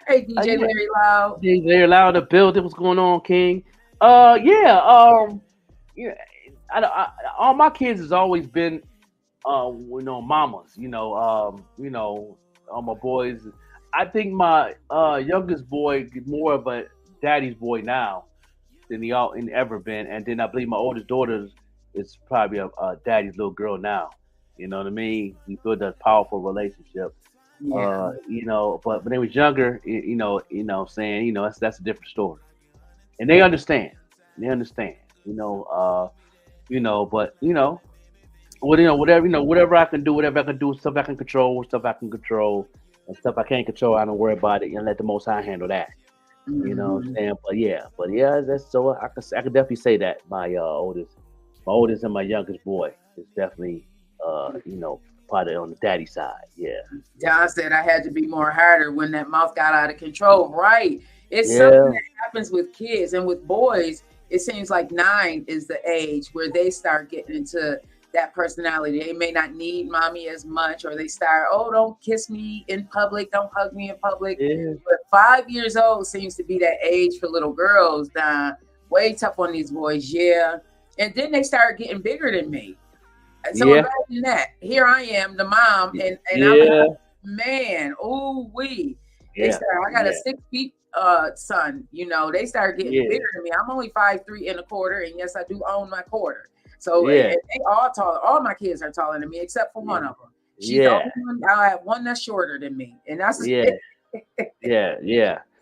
Hey, DJ Yeah. Larry Loud. They're allowed to build it. What's going on, King? Yeah. Yeah. all my kids has always been, mamas. All my boys. I think my youngest boy is more of a daddy's boy now than he ever been, and then I believe my oldest daughter is probably a daddy's little girl now. You know what I mean? We built a powerful relationship. Yeah. But when they was younger, saying, that's a different story, and they understand. They understand. But whatever I can do, stuff I can control, and stuff I can't control, I don't worry about it, and let the Most High handle that. You know what I'm saying? But yeah, that's so I can definitely say that my oldest and my youngest boy is definitely probably on the daddy side. Yeah. John said I had to be more harder when that mouth got out of control. Right. It's something that happens with kids, and with boys, it seems like 9 is the age where they start getting into that personality. They may not need mommy as much, or they start, oh, don't kiss me in public, don't hug me in public. Yeah. But 5 years old seems to be that age for little girls. Way tough on these boys, yeah. And then they start getting bigger than me. So imagine that. Here I am, the mom, and I'm man, ooh wee. They start, I got a 6 feet son, they start getting bigger than me. I'm only 5'3.25", and yes, I do own my quarter. So and they all tall. All my kids are taller than me, except for one of them. She's the only one. I have one that's shorter than me, and that's yeah.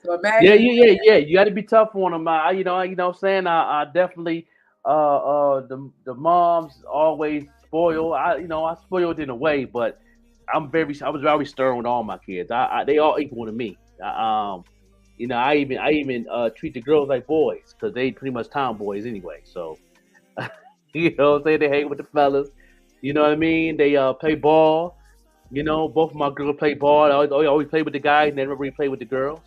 So imagine. Yeah. You got to be tough on them. Saying I definitely the moms always spoil. I spoiled in a way, but I was very stern with all my kids. They all equal to me. I even treat the girls like boys because they pretty much tomboys anyway. So. What I'm saying? They hang with the fellas. You know what I mean? They play ball. Both of my girls play ball. I always play with the guys, never really play with the girls.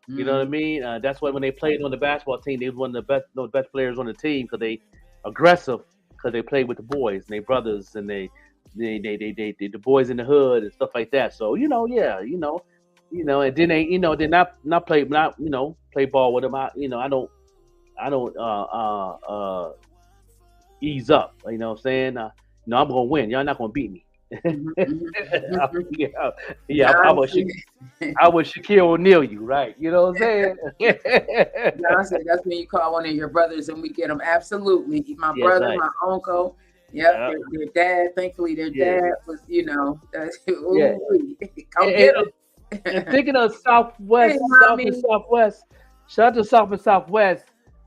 You know what I mean? That's why when they played on the basketball team, they was one of the best players on the team because they aggressive because they played with the boys and they brothers and they the boys in the hood and stuff like that. So and then they they not play ball with them. I don't ease up. You know what I'm saying? I'm gonna win. Y'all not gonna beat me. I was Shaquille O'Neal, you right? You know what I'm saying? That's when you call one of your brothers and we get them. Absolutely, my brother, right. My uncle. Yep. Their dad. Thankfully, their dad was, come get them. And thinking of Southwest, Southwest. Shout out to South and Southwest.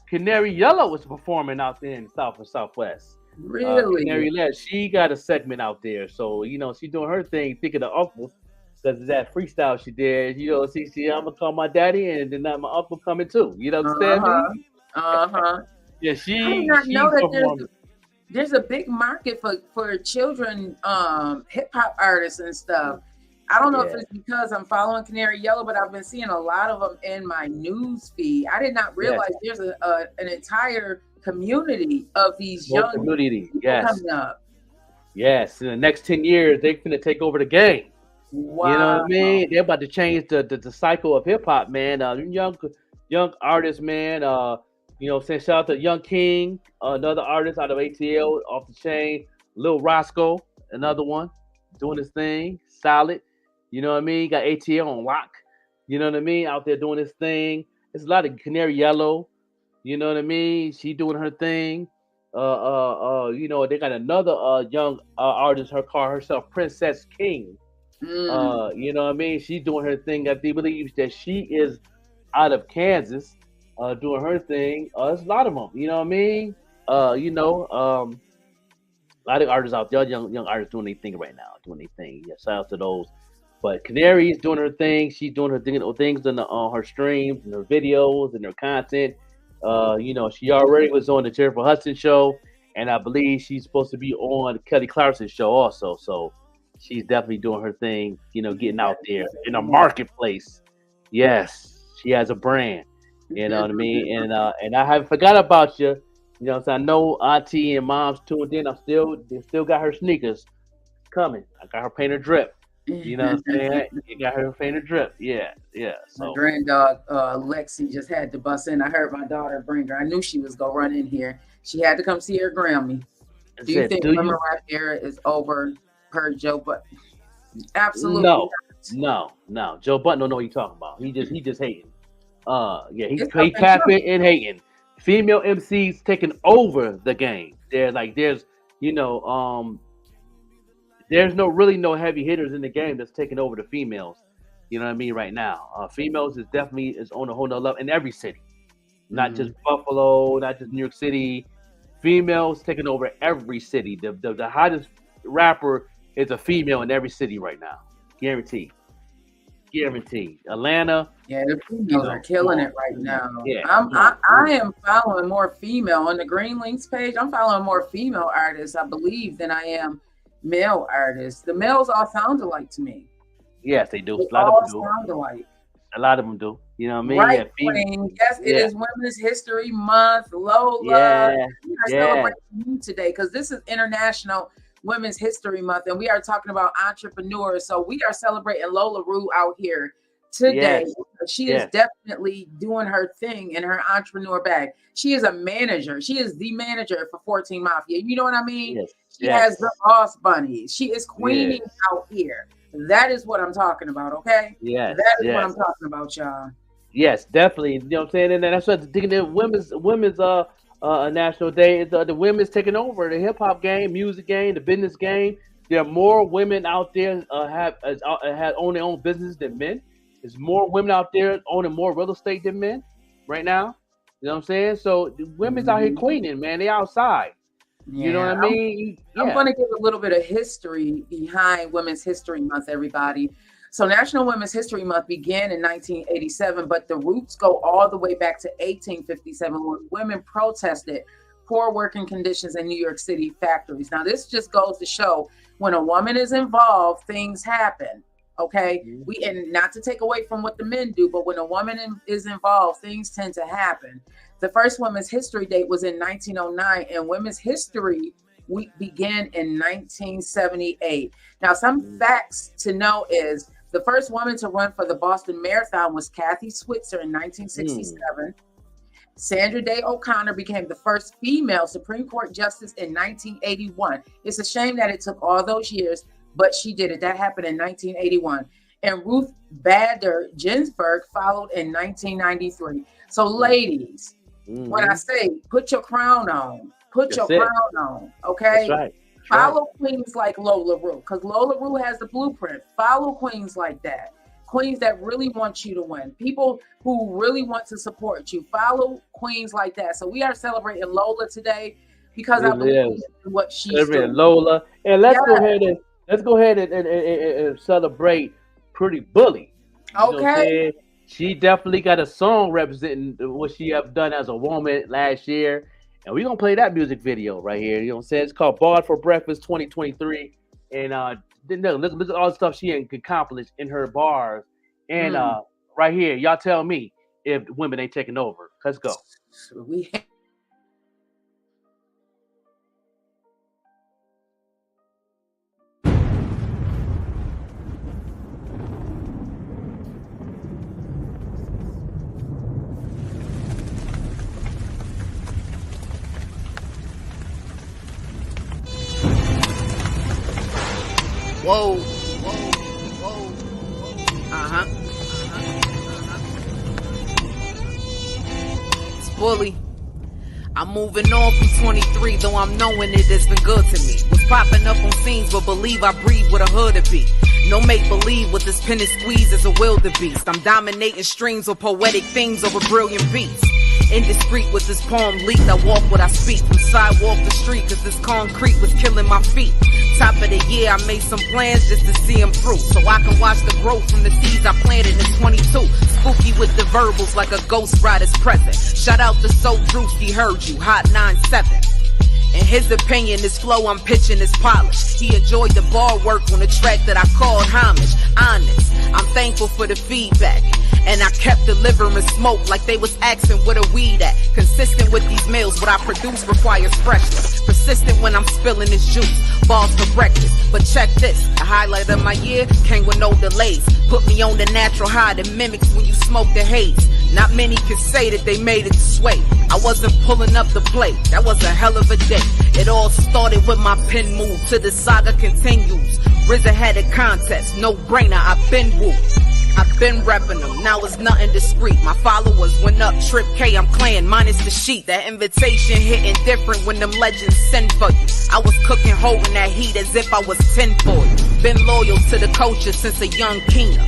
Canary Yellow was performing out there in South and Southwest. Really? Canary Yellow, she got a segment out there. So, she's doing her thing, thinking of uncle. Because of that freestyle she did. See, I'm going to call my daddy, and then my uncle coming too. You know what I'm saying? Yeah, I did not know that there's a big market for children hip-hop artists and stuff. I don't know if it's because I'm following Canary Yellow, but I've been seeing a lot of them in my news feed. I did not realize there's an entire community of these young people coming up. Yes, in the next 10 years, they're going to take over the game. Wow. You know what I mean? They're about to change the cycle of hip hop, man. Young artists, man. Shout out to Young King, another artist out of ATL, Off the Chain. Lil Roscoe, another one, doing his thing, solid. You know what I mean? Got ATL on lock. You know what I mean? Out there doing his thing. There's a lot of Canary Yellow. You know what I mean? She doing her thing. They got another young artist. Call herself Princess King. You know what I mean? She's doing her thing. I believe that she is out of Kansas, doing her thing. There's a lot of them. You know what I mean? A lot of artists out there, young artists doing their thing right now, doing their thing. Yeah, shout out to those. But Canary is doing her thing. She's doing her things on her streams and her videos and her content. She already was on the Jennifer Hudson show, and I believe she's supposed to be on Kelly Clarkson's show also. So she's definitely doing her thing, getting out there in a marketplace. Yes, she has a brand. You know what I mean? And I haven't forgot about you. So I know Auntie and Mom's tuned in. They still got her sneakers coming. I got her painter drip. You know what I'm saying? You got her painter drip. Yeah. So my granddog Lexi just had to bust in. I heard my daughter bring her. I knew she was gonna run in here. She had to come see her Grammy. Do you think women rap era is over per Joe Budden? Absolutely no. Joe Budden don't know what you're talking about. He just hating. He's capping and hating. Female MCs taking over the game. There's no heavy hitters in the game that's taking over the females. You know what I mean? Right now, females is definitely on a whole nother level in every city, not just Buffalo, not just New York City. Females taking over every city. The hottest rapper is a female in every city right now. Guaranteed. Atlanta. Yeah, the females are killing it right now. Yeah, I am following more female on the Green Links page. I'm following more female artists, I believe, than I am male artists. The males all sound alike to me. Yes, they do. A lot of them sound alike. A lot of them do. You know what I mean? Right, Queen. Yes, it is Women's History Month. Lola. We are celebrating you today because this is International Women's History Month, and we are talking about entrepreneurs. So we are celebrating Lola Rue out here today. Yes. She is definitely doing her thing in her entrepreneur bag. She is a manager. She is the manager for 14 Mafia. You know what I mean? Yes. She has the boss bunny. She is queening out here. That is what I'm talking about, okay? Yes. That is what I'm talking about, y'all. Yes, definitely. You know what I'm saying? And that's what the women's National Day is. The women's taking over the hip hop game, music game, the business game. There are more women out there have own their own business than men. There's more women out there owning more real estate than men right now. You know what I'm saying? So the women's out here queening, man. They outside. Yeah. You know what I mean? I'm going to give a little bit of history behind Women's History Month, everybody. So National Women's History Month began in 1987, but the roots go all the way back to 1857 when women protested poor working conditions in New York City factories. Now, this just goes to show when a woman is involved, things happen. Okay, and not to take away from what the men do, but when a woman is involved, things tend to happen. The first Women's History Day was in 1909, and Women's History Week began in 1978. Now, some facts to know is the first woman to run for the Boston Marathon was Kathy Switzer in 1967. Sandra Day O'Connor became the first female Supreme Court justice in 1981. It's a shame that it took all those years, but she did it. That happened in 1981. And Ruth Bader Ginsburg followed in 1993. So ladies, when I say put your crown on, okay? That's right. Follow queens like Lola Rue, because Lola Rue has the blueprint. Follow queens like that. Queens that really want you to win. People who really want to support you. Follow queens like that. So we are celebrating Lola today because I believe in what she's doing. Lola. And let's go ahead and celebrate Pretty Bully. Okay. She definitely got a song representing what she have done as a woman last year. And we're going to play that music video right here. You know what I'm saying? It's called Barred for Breakfast 2023. And look at all the stuff she accomplished in her bars. And right here, y'all tell me if women ain't taking over. Let's go. Whoa. It's Bully. I'm moving on from 23, though I'm knowing it has been good to me. Was popping up on scenes, but believe I breathe with a hood to be. No make-believe with this pen and squeeze as a wildebeest. I'm dominating streams with poetic themes over brilliant beats. Indiscreet with this poem leaked, I walk what I speak. From sidewalk to street, cause this concrete was killing my feet. Top of the year, I made some plans just to see them through, so I can watch the growth from the seeds I planted in 22. Spooky with the verbals like a ghost rider's present. Shout out to So Drewski, heard you, Hot 97. In his opinion, this flow I'm pitching is polished. He enjoyed the bar work on the track that I called Homage. Honest, I'm thankful for the feedback. And I kept delivering smoke like they was asking where the weed at. Consistent with these meals, what I produce requires freshness. Persistent when I'm spilling this juice. Balls for breakfast. But check this, the highlight of my year came with no delays. Put me on the natural high that mimics when you smoke the haze. Not many can say that they made it this way. I wasn't pulling up the plate, that was a hell of a day. It all started with my pen move, till the saga continues. RZA had a contest, no brainer, I've been woo. I've been repping them, now it's nothing discreet. My followers went up, Trip K, I'm playing minus the sheet. That invitation hitting different when them legends send for you. I was cooking, holding that heat as if I was 10 for you. Been loyal to the culture since a young keener.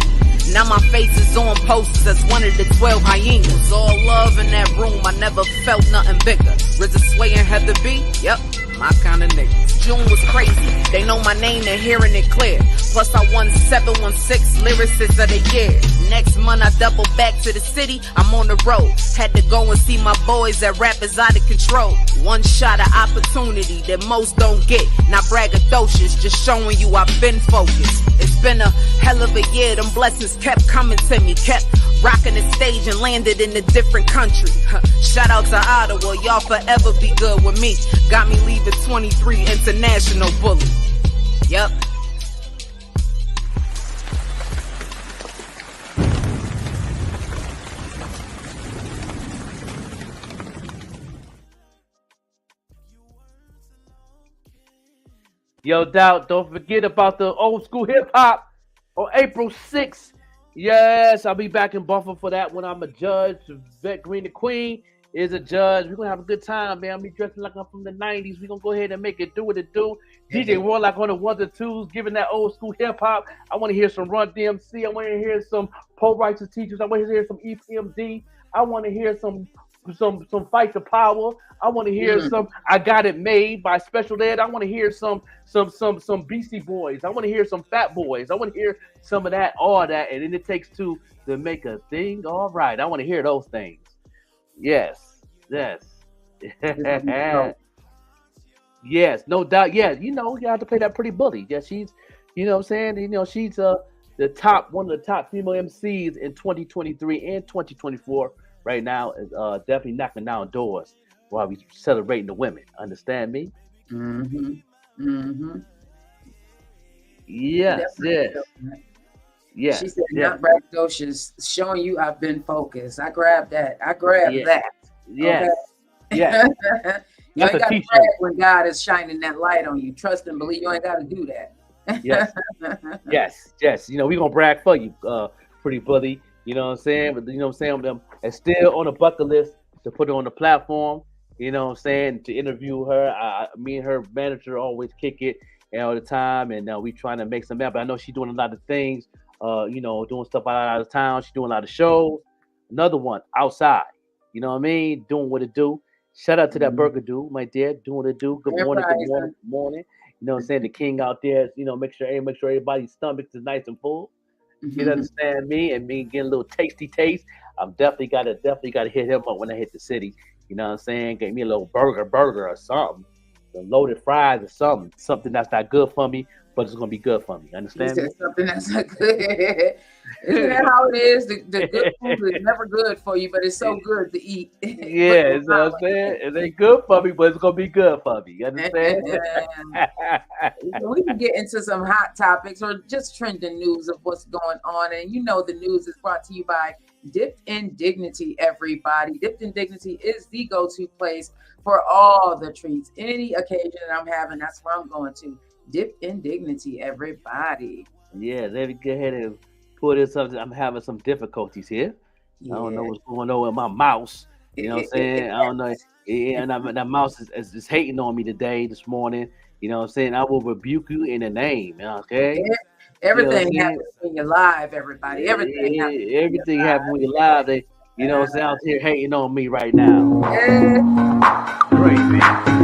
Now my face is on posters as one of the 12 hyenas. All love in that room, I never felt nothing bigger. RZA swaying Heather B, yep, my kind of nigga. June was crazy, they know my name, they're hearing it clear. Plus I won 716 lyricist of the year. Next month I double back to the city, I'm on the road. Had to go and see my boys that rap is out of control. One shot of opportunity that most don't get. Not braggadocious, just showing you I've been focused. It's been a hell of a year, them blessings kept coming to me. Kept rocking the stage and landed in a different country. Shout out to Ottawa, y'all forever be good with me. Got me leaving 23 international bully. Yep. Yo, Doubt, don't forget about the old school hip hop on April 6th. Yes, I'll be back in Buffalo for that when I'm a judge. Vet Green the Queen is a judge. We're going to have a good time, man. I'll be dressing like I'm from the 90s. We're going to go ahead and make it do what it do. DJ Warlock on the ones and twos, giving that old school hip hop. I want to hear some Run DMC. I want to hear some Poe Righteous Teachers. I want to hear some EPMD. I want to hear some Fight the Power. I want to hear some I Got It Made by Special Ed. I want to hear some Beastie Boys. I want to hear some Fat Boys. I want to hear some of that, all that, and then it takes two to make a thing all right. I want to hear those things. Yes. Yes, no doubt. Yeah, you have to play that Pretty Bully. Yeah, she's, what I'm saying? She's one of the top female MCs in 2023 and 2024 right now. Is definitely knocking down doors while we celebrating the women. Understand me? Mm-hmm. Mm-hmm. Yes. Yes. She said, not braggadocious, showing you I've been focused. I grabbed that. That. Yes. Okay. Yes. You ain't got to brag when God is shining that light on you. Trust and believe. You ain't got to do that. Yes. Yes. We're going to brag for you, Pretty Bully. You know what I'm saying? But with them, it's still on the bucket list to put her on the platform. You know what I'm saying? To interview her. Me and her manager always kick it all the time. And we trying to make some happen. I know she's doing a lot of things, doing stuff out of town. She's doing a lot of shows. Another one, outside. You know what I mean? Doing what it do. Shout out to that burger dude, my dear. Doing what it do. Good morning. You know what I'm saying? The king out there, make sure everybody's stomachs is nice and full. You understand me? And me getting a little tasty taste. I'm definitely gotta hit him up when I hit the city. You know what I'm saying? Get me a little burger or something. Some loaded fries or something. Something that's not good for me, but it's gonna be good for me. Understand me? Something that's not good. Isn't that how it is? The good food is never good for you, but it's so good to eat. Yeah, you know what I'm saying? It ain't good for me, but it's gonna be good for me. You understand? We can get into some hot topics or just trending news of what's going on. And the news is brought to you by Dipped in Dignity, everybody. Dipped in Dignity is the go-to place for all the treats. Any occasion that I'm having, that's where I'm going to. Dipped in Dignity, everybody. Yeah, let me go ahead and pull this up. I'm having some difficulties here. Yeah. I don't know what's going on with my mouse. You know what I'm saying? I don't know. Yeah, and that mouse is hating on me this morning. You know what I'm saying? I will rebuke you in the name. Okay? Yeah. Everything happens when you're live, everybody. Everything happens when you're live. They, what I'm saying? Out here hating on me right now. Yeah. Great, man.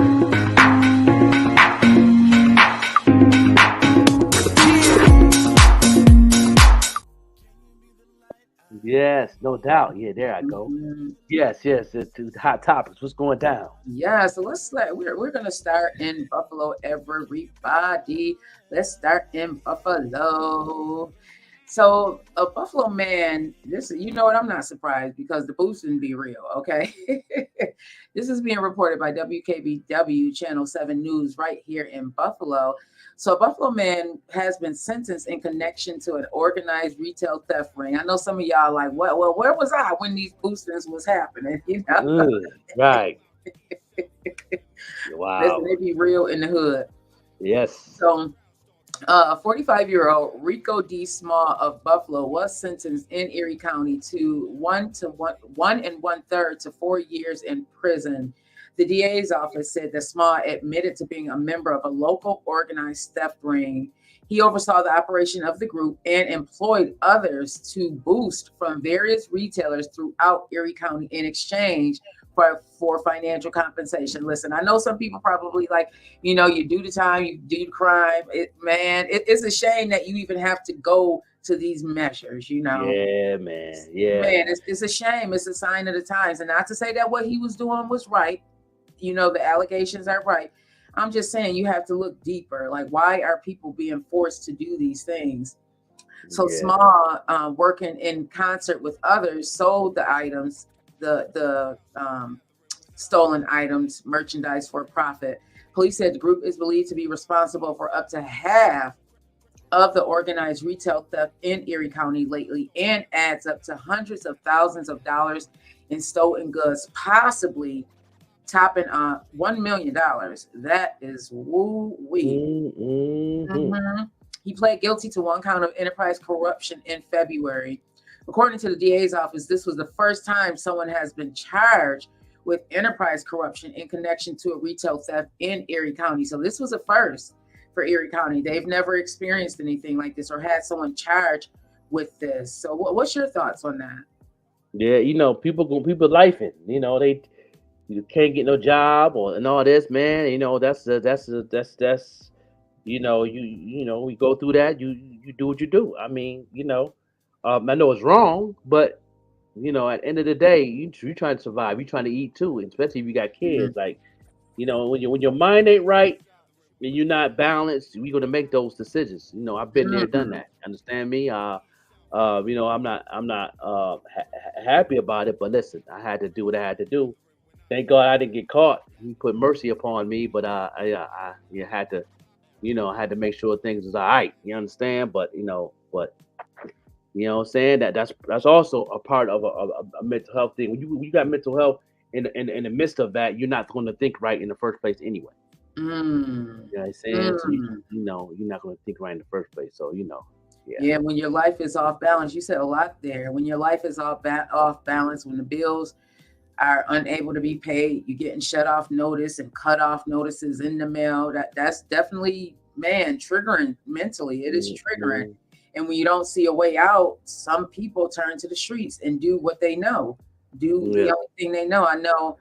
Yes, no doubt. Yeah, there I go. Yes. It's two hot topics. What's going down? Yeah, so we're gonna start in Buffalo, everybody. Let's start in Buffalo. So a Buffalo man, this, you know what? I'm not surprised because the boosting be real. Okay, this is being reported by WKBW Channel 7 News right here in Buffalo. So a Buffalo man has been sentenced in connection to an organized retail theft ring. I know some of y'all like, well, where was I when these boostings was happening? You know, Right. Wow. listen, they be real in the hood. Yes. So 45-year-old Rico D. Small of Buffalo was sentenced in Erie County to 1 1/3 to 4 years in prison. The DA's office said that Small admitted to being a member of a local organized theft ring. He oversaw the operation of the group and employed others to boost from various retailers throughout Erie County in exchange for financial compensation. Listen, I know some people probably like, you know, you do the time, you do the crime. It's a shame that you even have to go to these measures, you know. Yeah, man. Yeah. Man, it's a shame. It's a sign of the times. And not to say that what he was doing was right. You know, the allegations are right. I'm just saying you have to look deeper. Like, why are people being forced to do these things? So Small, working in concert with others, sold the items, the stolen items, merchandise for profit. Police said the group is believed to be responsible for up to half of the organized retail theft in Erie County lately, and adds up to hundreds of thousands of dollars in stolen goods, possibly topping $1 million. That is woo-wee. Mm-hmm. He pled guilty to 1 count of enterprise corruption in February. According to the DA's office, this was the first time someone has been charged with enterprise corruption in connection to a retail theft in Erie County. So this was a first for Erie County. They've never experienced anything like this or had someone charged with this. So what's your thoughts on that? Yeah, you know, people lifing. You know, you can't get no job and all this, man. You know, that's you know, you know, we go through that. You do what you do. I mean, you know, I know it's wrong, but you know, at the end of the day, you trying to survive. You trying to eat too, especially if you got kids. Like, you know, when your mind ain't right and you're not balanced, we gonna make those decisions. You know, I've been there, done that. Understand me? You know, I'm not happy about it, but listen, I had to do what I had to do. Thank God I didn't get caught. He put mercy upon me, but I had to, you know, I had to make sure things was all right. You understand? But you know, you know what I'm saying? That's also a part of a mental health thing. When you got mental health in the midst of that, you're not going to think right in the first place anyway. You know what I'm saying? So you know, you're not going to think right in the first place. So, you know, yeah. When your life is off balance, you said a lot there. When your life is off balance, when the bills are unable to be paid, you're getting shut off notice and cut off notices in the mail. That's definitely, man, triggering mentally. It is triggering. And when you don't see a way out, some people turn to the streets and do what they know, the only thing they know. I know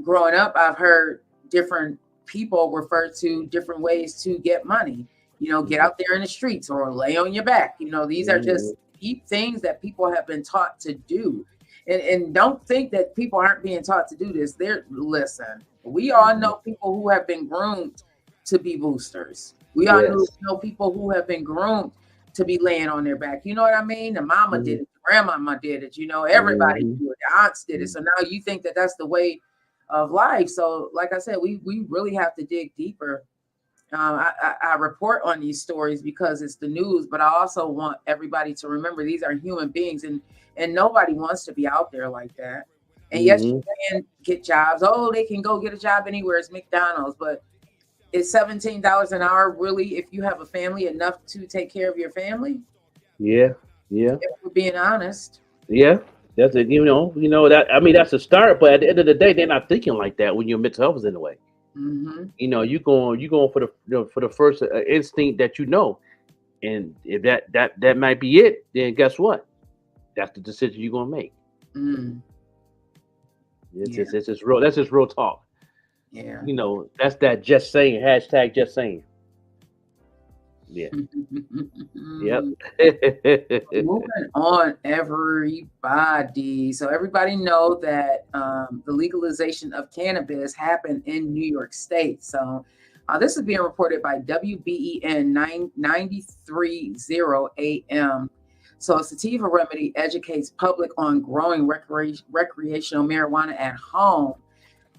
growing up, I've heard different people refer to different ways to get money. You know, get out there in the streets or lay on your back. You know, these are just deep things that people have been taught to do. And don't think that people aren't being taught to do this. Listen, we all know people who have been groomed to be boosters. We all know people who have been groomed to be laying on their back. You know what I mean? The mama did it, the grandmama did it. You know, everybody did it. The aunts did it. So now you think that that's the way of life. So, like I said, we really have to dig deeper. I report on these stories because it's the news, but I also want everybody to remember these are human beings, and nobody wants to be out there like that. And yes, you can get jobs. Oh, they can go get a job anywhere. It's McDonald's, but is $17 an hour really, if you have a family, enough to take care of your family? Yeah. If we're being honest. Yeah. That's it. You know that. I mean, that's a start, but at the end of the day, they're not thinking like that when your mental health is in the way. You know, you going for the first instinct that you know, and if that might be it, then guess what? That's the decision you're gonna make. It's just real. That's just real talk. Yeah. You know, that's that just saying. Hashtag just saying. Yeah. Yep. Moving on, everybody. So everybody know that the legalization of cannabis happened in New York State. So This is being reported by WBEN 930 AM. So a sativa remedy educates public on growing recreational marijuana at home.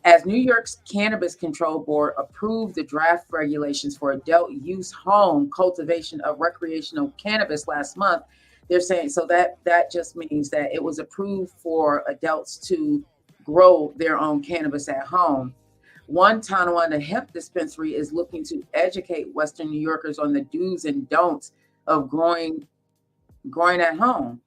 As New York's Cannabis Control Board approved the draft regulations for adult use home cultivation of recreational cannabis last month, they're saying so that just means that it was approved for adults to grow their own cannabis at home. One Tonawanda hemp dispensary is looking to educate Western New Yorkers on the do's and don'ts of growing at home.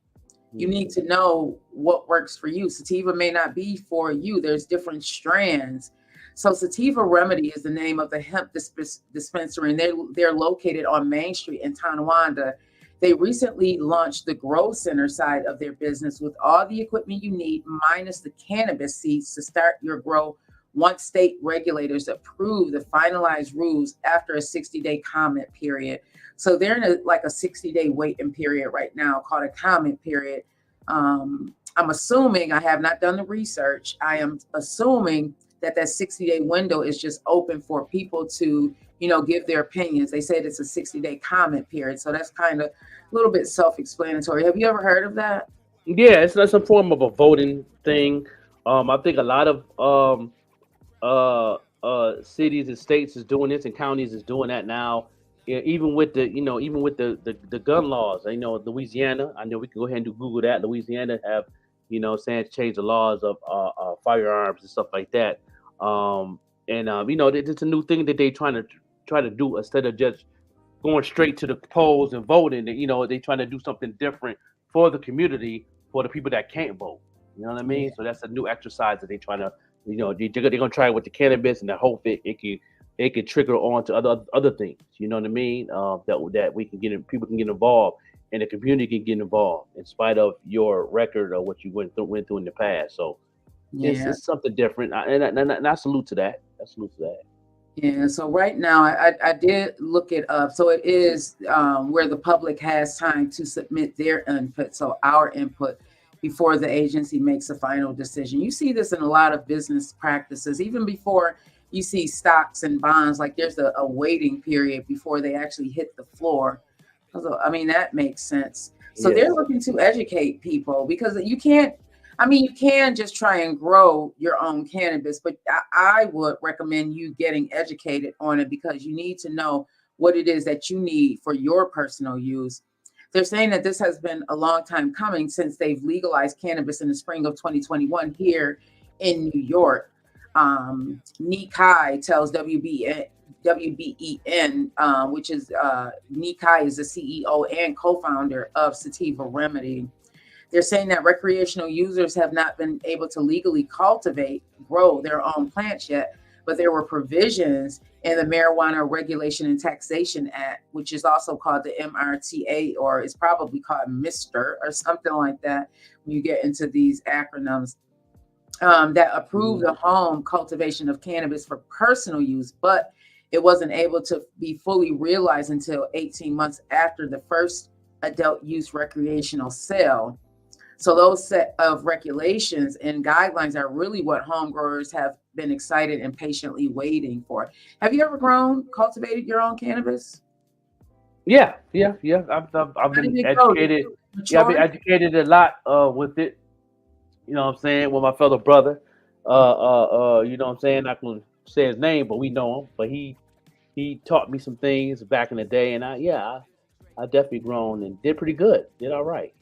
You need to know what works for you. Sativa may not be for you. There's different strands. So Sativa Remedy is the name of the hemp dispensary, and they're located on Main Street in Tonawanda. They recently launched the Grow Center side of their business with all the equipment you need, minus the cannabis seeds to start your grow once state regulators approve the finalized rules after a 60-day comment period. So they're in a 60-day waiting period right now called a comment period. I'm assuming, I have not done the research, I am assuming that 60-day window is just open for people to, give their opinions. They said it's a 60-day comment period. So that's kind of a little bit self-explanatory. Have you ever heard of that? Yeah, it's not some form of a voting thing. I think a lot of cities and states is doing this, and counties is doing that now. Yeah, even with the gun laws, Louisiana. I know we can go ahead and Google that. Louisiana have, saying change the laws of firearms and stuff like that. It's a new thing that they try to do instead of just going straight to the polls and voting. They trying to do something different for the community, for the people that can't vote. You know what I mean? Yeah. So that's a new exercise that they trying to, they're gonna try it with the cannabis, and I hope it can trigger on to other things. You know what I mean? That we can people can get involved, and the community can get involved in spite of your record or what you went through in the past. So it's something different, and I salute to that. Yeah. So right now, I did look it up. So it is where the public has time to submit their input. So our input before the agency makes a final decision. You see this in a lot of business practices, even before you see stocks and bonds, like there's a waiting period before they actually hit the floor. So, I mean, that makes sense. So they're looking to educate people, because you can just try and grow your own cannabis, but I would recommend you getting educated on it, because you need to know what it is that you need for your personal use. They're saying that this has been a long time coming since they've legalized cannabis in the spring of 2021 here in New York. Nikai tells WBEN, which is Nikai is the CEO and co-founder of Sativa Remedy. They're saying that recreational users have not been able to legally grow their own plants yet, but there were provisions in the Marijuana Regulation and Taxation Act, which is also called the MRTA, or it's probably called MR or something like that when you get into these acronyms, that approved the home cultivation of cannabis for personal use, but it wasn't able to be fully realized until 18 months after the first adult use recreational sale. So those set of regulations and guidelines are really what home growers have been excited and patiently waiting for. Have you ever cultivated your own cannabis? Yeah. I've been educated. Yeah, I've been educated a lot with it. You know what I'm saying? With my fellow brother. You know what I'm saying? I can say his name, but we know him. But he taught me some things back in the day, and I definitely grown and did pretty good. Did all right.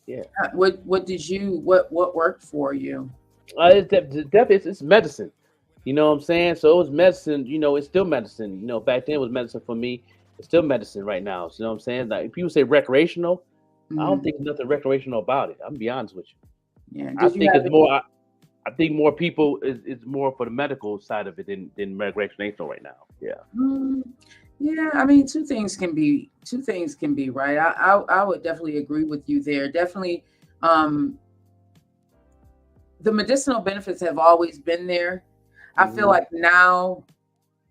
Yeah. What worked for you? It's medicine. You know what I'm saying? So it was medicine. It's still medicine. Back then it was medicine for me. It's still medicine right now. So, you know what I'm saying? Like, if people say recreational, I don't think there's nothing recreational about it. I'm gonna be honest with you. Yeah. I think it's more. I think more people is more for the medical side of it than recreational right now. Yeah. Yeah, I mean, two things can be right. I would definitely agree with you there. Definitely, the medicinal benefits have always been there. I feel like now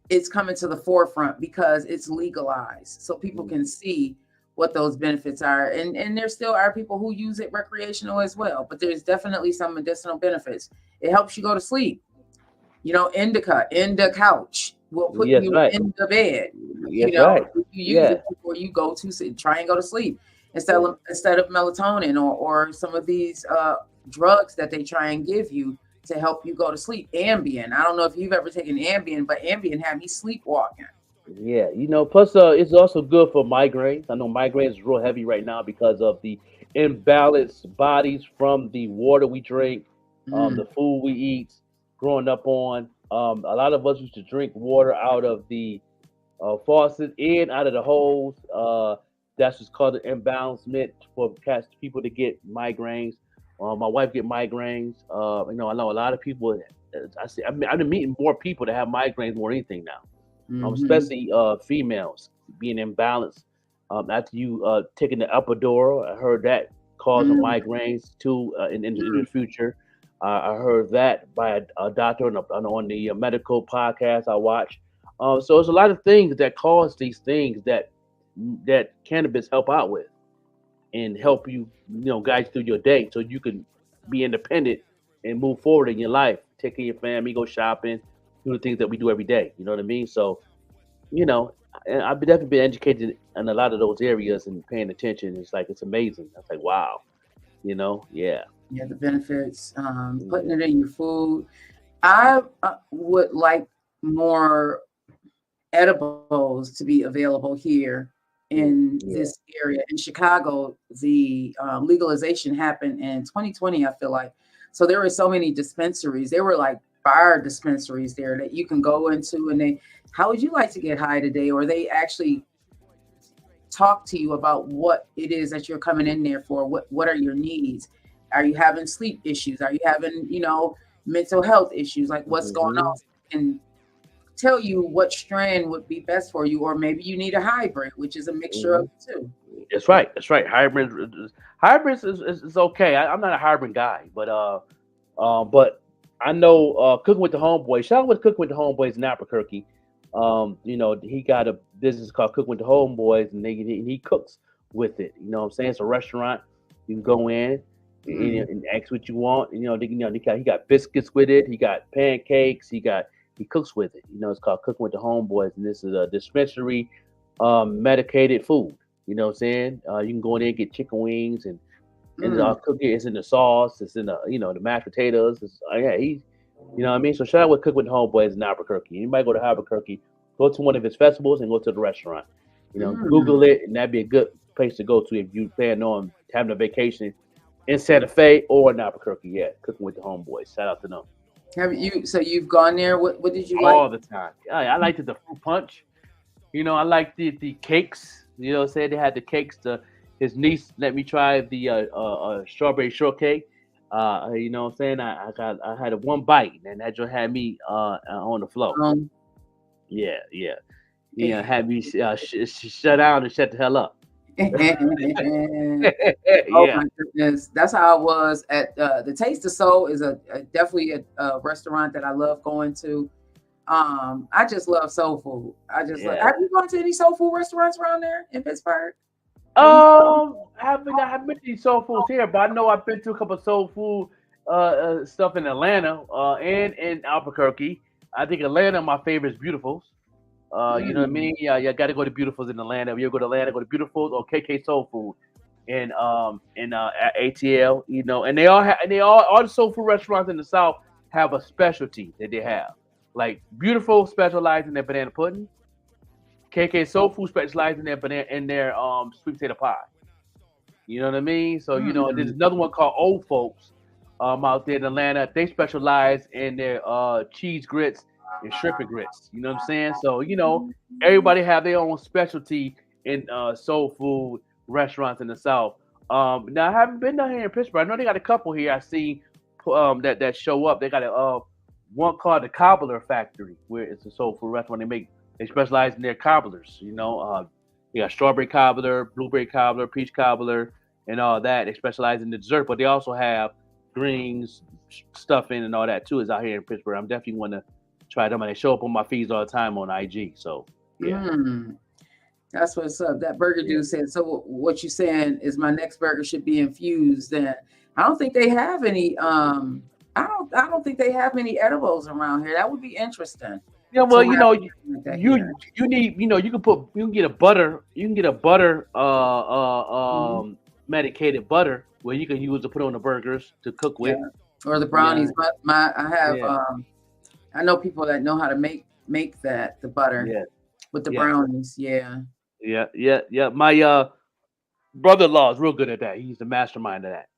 it's coming to the forefront because it's legalized, so people can see what those benefits are. And there still are people who use it recreational as well, but there's definitely some medicinal benefits. It helps you go to sleep. Indica, couch. will put Yes, you right. in the bed. Yes, right. You use it before you go to sleep. Try and go to sleep instead of melatonin or some of these drugs that they try and give you to help you go to sleep. Ambien. I don't know if you've ever taken Ambien, but Ambien had me sleepwalking. Yeah, plus it's also good for migraines. I know migraines is real heavy right now because of the imbalanced bodies from the water we drink, the food we eat, growing up on. A lot of us used to drink water out of the faucet and out of the hose. That's what's called an imbalancement for people to get migraines. My wife get migraines. I know a lot of people. I've been meeting more people that have migraines more than anything now. Especially females being imbalanced after you taking the epidural. I heard that causing migraines too in the future. I heard that by a doctor on the medical podcast I watch. So there's a lot of things that cause these things that cannabis help out with and help you, guide you through your day so you can be independent and move forward in your life, take care of your family, go shopping, do the things that we do every day. You know what I mean? So, and I've definitely been educated in a lot of those areas and paying attention. It's amazing. I was like, wow, yeah. Yeah, the benefits, putting it in your food. I would like more edibles to be available here in this area. In Chicago, the legalization happened in 2020, I feel like. So there were so many dispensaries. There were like bar dispensaries there that you can go into, and how would you like to get high today? Or they actually talk to you about what it is that you're coming in there for. What are your needs? Are you having sleep issues? Are you having, mental health issues? Like what's going on? And tell you what strand would be best for you, or maybe you need a hybrid, which is a mixture of the two. That's right. Hybrids is okay. I'm not a hybrid guy, but I know Cooking with the Homeboys. Shout out with Cooking with the Homeboys in Albuquerque. He got a business called Cooking with the Homeboys, and he cooks with it. You know what I'm saying? It's a restaurant. You can go in and ask what you want. He got biscuits with it. He got pancakes. He cooks with it. It's called Cooking with the Homeboys, and this is a dispensary medicated food. You know what I'm saying? You can go in there and get chicken wings and it's all cooked. It's in the sauce. It's in the the mashed potatoes. He's you know what I mean. So shout out with Cook with the Homeboys in Albuquerque. Anybody go to Albuquerque, go to one of his festivals and go to the restaurant. Google it, and that'd be a good place to go to if you plan on having a vacation in Santa Fe or in Albuquerque. Yeah, Cooking with the Homeboys. Shout out to them. Have you? So you've gone there. What did you like? All the time. I liked the fruit punch. I liked the cakes. Said they had the cakes. His niece let me try the strawberry shortcake. What I'm saying? I had a one bite, and that just had me on the floor. Yeah. Had me shut down and shut the hell up. Oh my goodness, that's how I was at the Taste of Soul. Is definitely a restaurant that I love going to. I just love soul food. Have you gone to any soul food restaurants around there in Pittsburgh? I haven't been to any soul foods here, but I know I've been to a couple of soul food stuff in Atlanta and in Albuquerque. I think Atlanta, my favorite is Beautiful's. You know what I mean? Yeah, you got to go to Beautiful's in Atlanta. If you go to Atlanta, go to Beautiful's or KK Soul Food in ATL. And they all the soul food restaurants in the South have a specialty that they have. Like Beautiful specializes in their banana pudding. KK Soul Food specializes in their sweet potato pie. You know what I mean? So there's another one called Old Folks out there in Atlanta. They specialize in their cheese grits and shrimp and grits. You know what I'm saying? So everybody have their own specialty in soul food restaurants in the South. Now I haven't been down here in Pittsburgh. I know they got a couple here. I see that show up. They got a one called the Cobbler Factory, where it's a soul food restaurant. They specialize in their cobblers. They got strawberry cobbler, blueberry cobbler, peach cobbler, and all that. They specialize in the dessert, but they also have greens, stuffing, and all that too. Is out here in Pittsburgh. I'm definitely want to try them, and they show up on my feeds all the time on IG. So yeah. That's what's up. That burger dude said. So what you saying is my next burger should be infused. Then I don't think they have any. I don't think they have many edibles around here. That would be interesting. Yeah, well, So you need, you can get a butter, medicated butter where you can use to put on the burgers to cook yeah, with. or the Yeah, brownies. But I have yeah, I know people that know how to make the butter yeah, with the yeah, brownies. Yeah. yeah. My brother-in-law is real good at that. He's the mastermind of that.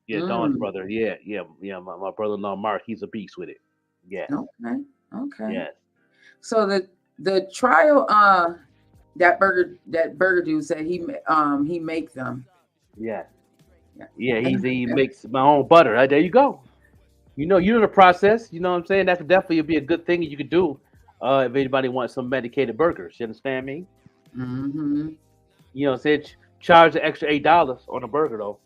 Yeah, Dawn's Mm, brother. Yeah. My brother-in-law Mark, he's a beast with it. Yeah, okay. Okay. yeah, So the trial that burger dude said he make them. yeah, Yeah. yeah. And He makes my own butter. There you go. You know the process. You know what I'm saying? That could definitely be a good thing you could do. If anybody wants some medicated burgers, you understand me? mm-hmm. You know, say charge the extra $8 on a burger though.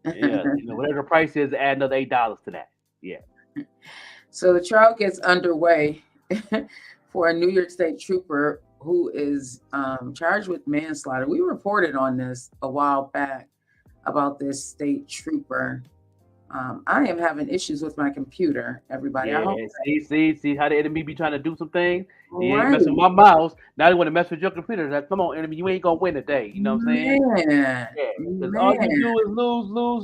Yeah, whatever the price is, add another $8 to that. Yeah. So the trial gets underway for a New York State trooper who is charged with manslaughter. We reported on this a while back about this state trooper. I am having issues with my computer, everybody. I Yeah, hope see how the enemy be trying to do some things. He ain't right. messing with my mouse. Now they want to mess with your computer. Like, come on, enemy, you ain't gonna win today. You know what I'm saying? Man, Yeah, because all you man, do is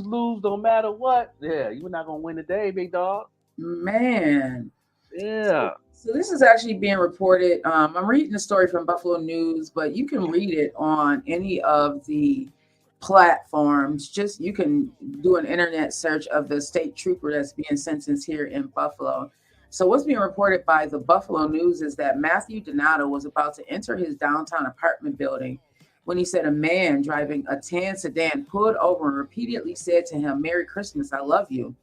lose, no matter what. Yeah, you're not gonna win today, big dog. man. Yeah. So this is actually being reported. I'm reading the story from Buffalo News, but you can read it on any of the platforms. Just you can do an internet search of the state trooper that's being sentenced here in Buffalo. So what's being reported by the Buffalo News is that Matthew Donato was about to enter his downtown apartment building when he said a man driving a tan sedan pulled over and repeatedly said to him, "Merry Christmas, I love you."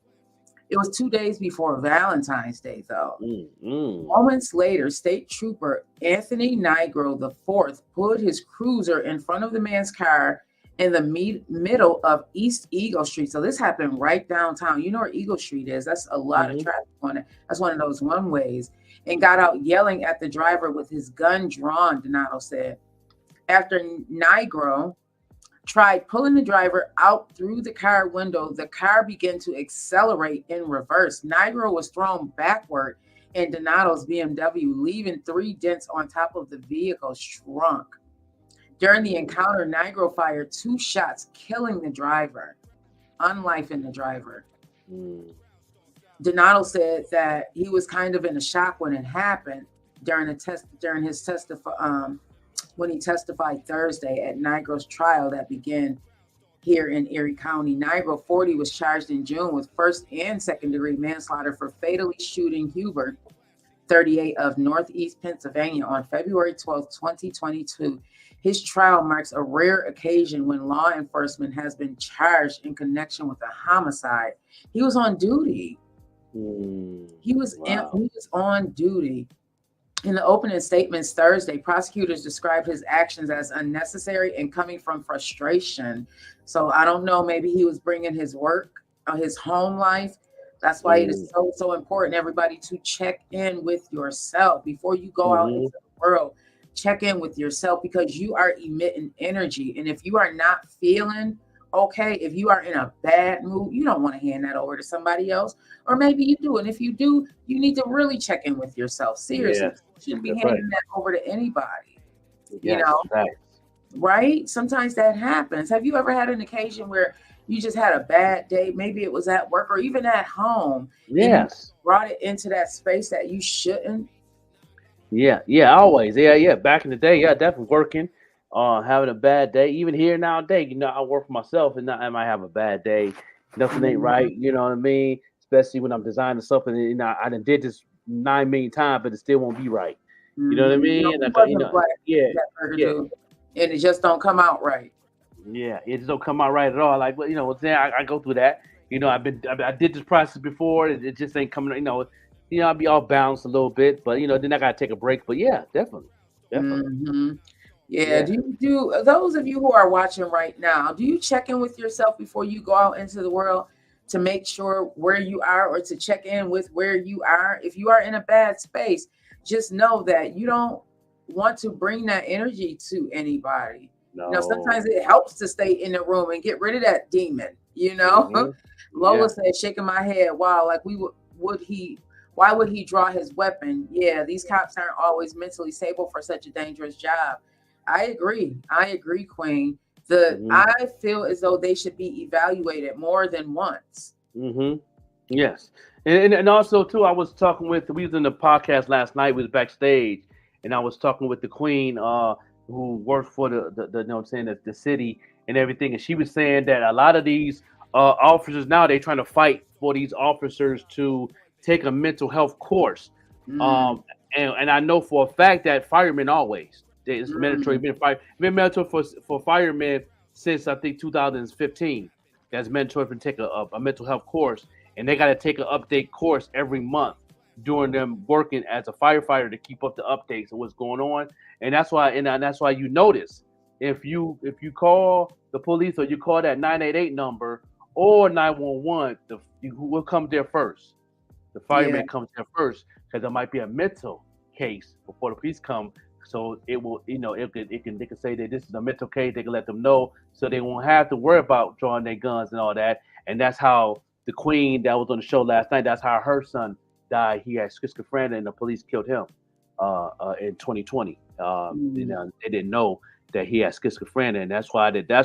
It was 2 days before Valentine's Day, though. Mm. Moments later, State Trooper Anthony Nigro IV put his cruiser in front of the man's car in the middle of East Eagle Street. So this happened right downtown. You know where Eagle Street is? That's a lot of Mm-hmm. traffic on it. That's one of those one ways. And got out yelling at the driver with his gun drawn, Donato said. After Nigro tried pulling the driver out through the car window, the car began to accelerate in reverse. Nigro was thrown backward in Donato's BMW, leaving 3 dents on top of the vehicle's trunk. During the encounter, Nigro fired 2 shots, killing the driver, unlifing the driver. Mm. Donato said that he was kind of in a shock when it happened when he testified Thursday at Nigro's trial that began here in Erie County. Nigro 40 was charged in June with first and second degree manslaughter for fatally shooting Hubert, 38 of Northeast Pennsylvania on February 12, 2022. His trial marks a rare occasion when law enforcement has been charged in connection with a homicide. He was on duty. He was on duty. In the opening statements Thursday, prosecutors described his actions as unnecessary and coming from frustration. So I don't know, maybe he was bringing his work, his home life. That's why it is so important, everybody, to check in with yourself before you go out into the world. Check in with yourself because you are emitting energy. And if you are not feeling okay, if you are in a bad mood, you don't want to hand that over to somebody else. Or maybe you do. And if you do, you need to really check in with yourself. Seriously. Yeah. You shouldn't be handing that over to anybody. Yes, you know, right. Right? Sometimes that happens. Have you ever had an occasion where you just had a bad day? Maybe it was at work or even at home. Yes. Brought it into that space that you shouldn't. Yeah, always. Yeah. Back in the day, definitely working, having a bad day. Even here nowadays, I work for myself and I might have a bad day. Nothing ain't right, you know what I mean? Especially when I'm designing something, and I done did this 9 million times, but it still won't be right. You know what I mean? And And it just don't come out right. Yeah, it just don't come out right at all. Like, well, I go through that. I did this process before. It just ain't coming. I'll be all balanced a little bit, but then I gotta take a break. But yeah, definitely. Mm-hmm. Yeah. Do those of you who are watching right now, do you check in with yourself before you go out into the world to make sure where you are, or to check in with where you are? If you are in a bad space, just know that you don't want to bring that energy to anybody. No. Sometimes it helps to stay in the room and get rid of that demon. Mm-hmm. Lola said, shaking my head, wow, like Why would he draw his weapon? Yeah, these cops aren't always mentally stable for such a dangerous job. I agree, Queen. I feel as though they should be evaluated more than once. Yes, and also too, we was in the podcast last night. We was backstage, and I was talking with the Queen, who worked for the you know what I'm saying, the city and everything, and she was saying that a lot of these officers now they're trying to fight for these officers to take a mental health course. And I know for a fact that firemen always it's mandatory been mandatory for firemen since I think 2015. That's mandatory to take a mental health course, and they got to take an update course every month during them working as a firefighter to keep up the updates of what's going on. And that's why you notice if you call the police or you call that 988 number or 911, who will come there first? The fireman comes there first because there might be a mental case before the police come. So it will, they can say that this is a mental case. They can let them know, so they won't have to worry about drawing their guns and all that. And that's how the Queen that was on the show last night. That's how her son died. He had schizophrenia, and the police killed him in 2020. They didn't know that he had schizophrenia, and that's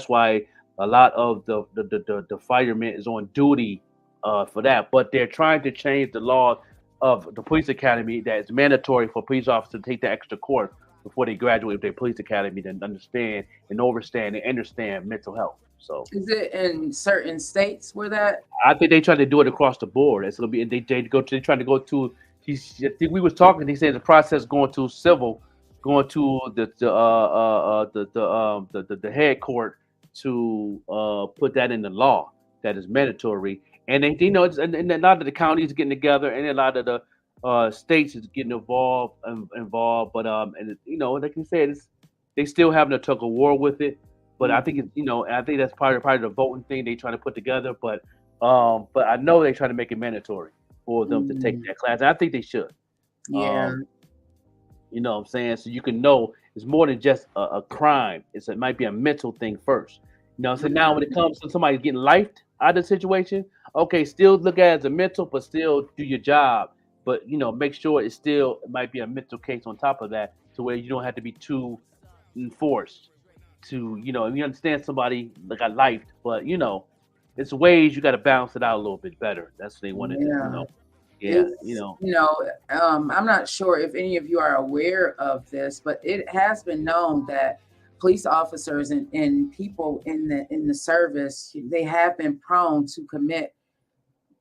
why a lot of the firemen is on duty for that. But they're trying to change the law of the police academy that it's mandatory for police officers to take the extra course before they graduate with their police academy to understand and understand mental health. So is it in certain states where that? I think they try to do it across the board. It's gonna be they trying to go to. I think we was talking. He said the process going to civil, going to the head court to put that in the law that is mandatory. And they, and a lot of the counties are getting together, and a lot of the states is getting involved. But and like you said, they still having a tug of war with it. But I think I think that's part of the voting thing they trying to put together. But I know they trying to make it mandatory for them to take that class. And I think they should. Yeah. You know what I'm saying? So you can know it's more than just a crime. It might be a mental thing first. So now when it comes to somebody getting lifed out of the situation, okay, still look at it as a mental, but still do your job. But make sure it might be a mental case on top of that, to where you don't have to be too enforced to you understand somebody that got lifed, but it's ways you got to balance it out a little bit better. That's what they wanted to I'm not sure if any of you are aware of this, but it has been known that police officers and people in the service, they have been prone to commit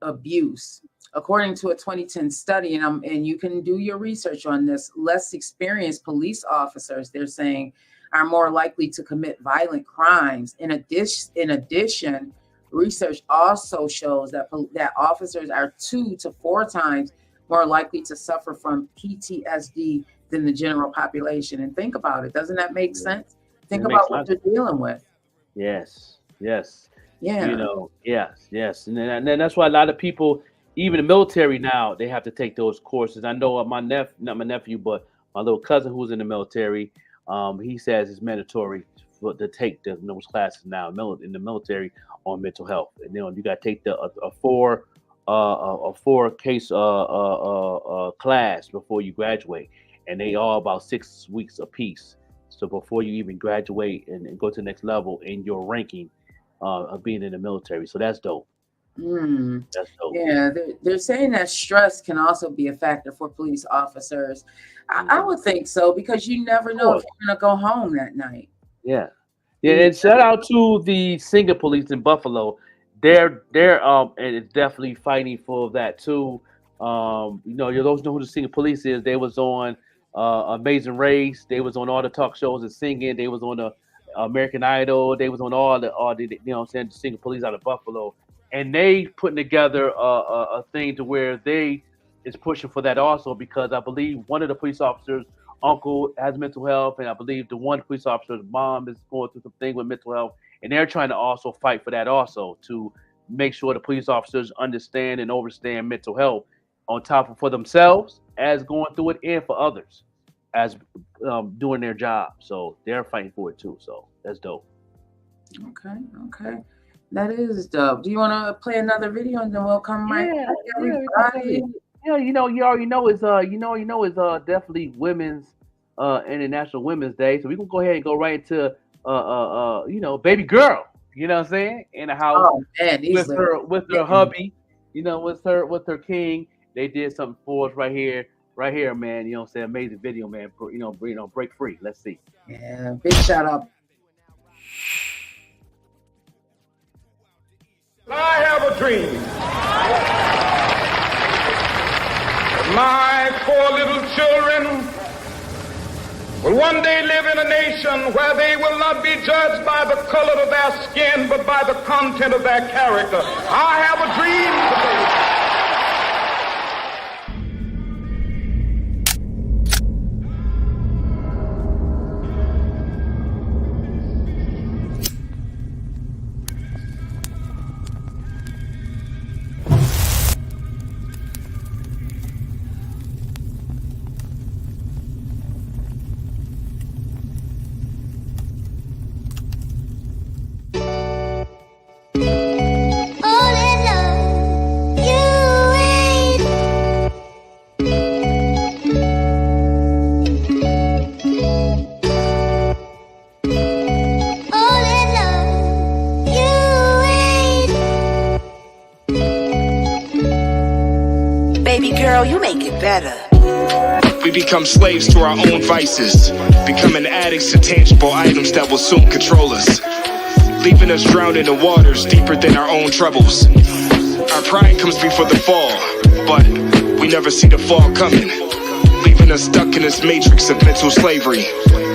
abuse. According to a 2010 study, and you can do your research on this, less experienced police officers, they're saying, are more likely to commit violent crimes. In addition, research also shows that officers are 2 to 4 times more likely to suffer from PTSD than the general population. And think about it. Doesn't that make sense? Think about what you're dealing with. Yes. Yeah. Yes. And then that's why a lot of people, even the military now, they have to take those courses. I know not my nephew, but my little cousin who's in the military, he says it's mandatory to take those classes now in the military on mental health. And then you got to take a 4 case class before you graduate, and they all about 6 weeks apiece. So before you even graduate and go to the next level in your ranking of being in the military, so that's dope. That's dope. Yeah, they're saying that stress can also be a factor for police officers. I would think so, because you never know if you're gonna go home that night. Yeah, and shout out to the Singer Police in Buffalo. They're and it's definitely fighting for that too. Those know who the Singer Police is. They was on Amazing Race. They was on all the talk shows and singing. They was on the American Idol. They was on all the the Singer Police out of Buffalo. And they putting together a thing to where they is pushing for that also, because I believe one of the police officers' uncle has mental health, and I believe the one police officer's mom is going through something with mental health, and they're trying to also fight for that also, to make sure the police officers understand and understand mental health on top of for themselves as going through it, and for others as doing their job. So they're fighting for it too. So that's dope. Okay. That is dope. Do you want to play another video, and then we'll come right back, everybody? Yeah, you already know it's definitely women's International Women's Day. So we're gonna go ahead and go right into baby girl. You know what I'm saying? In the house Oh man, these with little her hubby, with her king. They did something for us right here, man. You know what I'm saying? Amazing video, man. Break free. Let's see. Yeah, big shout out. I have a dream. My 4 little children will one day live in a nation where they will not be judged by the color of their skin, but by the content of their character. I have a dream today. Baby girl, you make it better. We become slaves to our own vices, becoming addicts to tangible items that will soon control us, leaving us drowned in the waters deeper than our own troubles. Our pride comes before the fall, but we never see the fall coming, leaving us stuck in this matrix of mental slavery.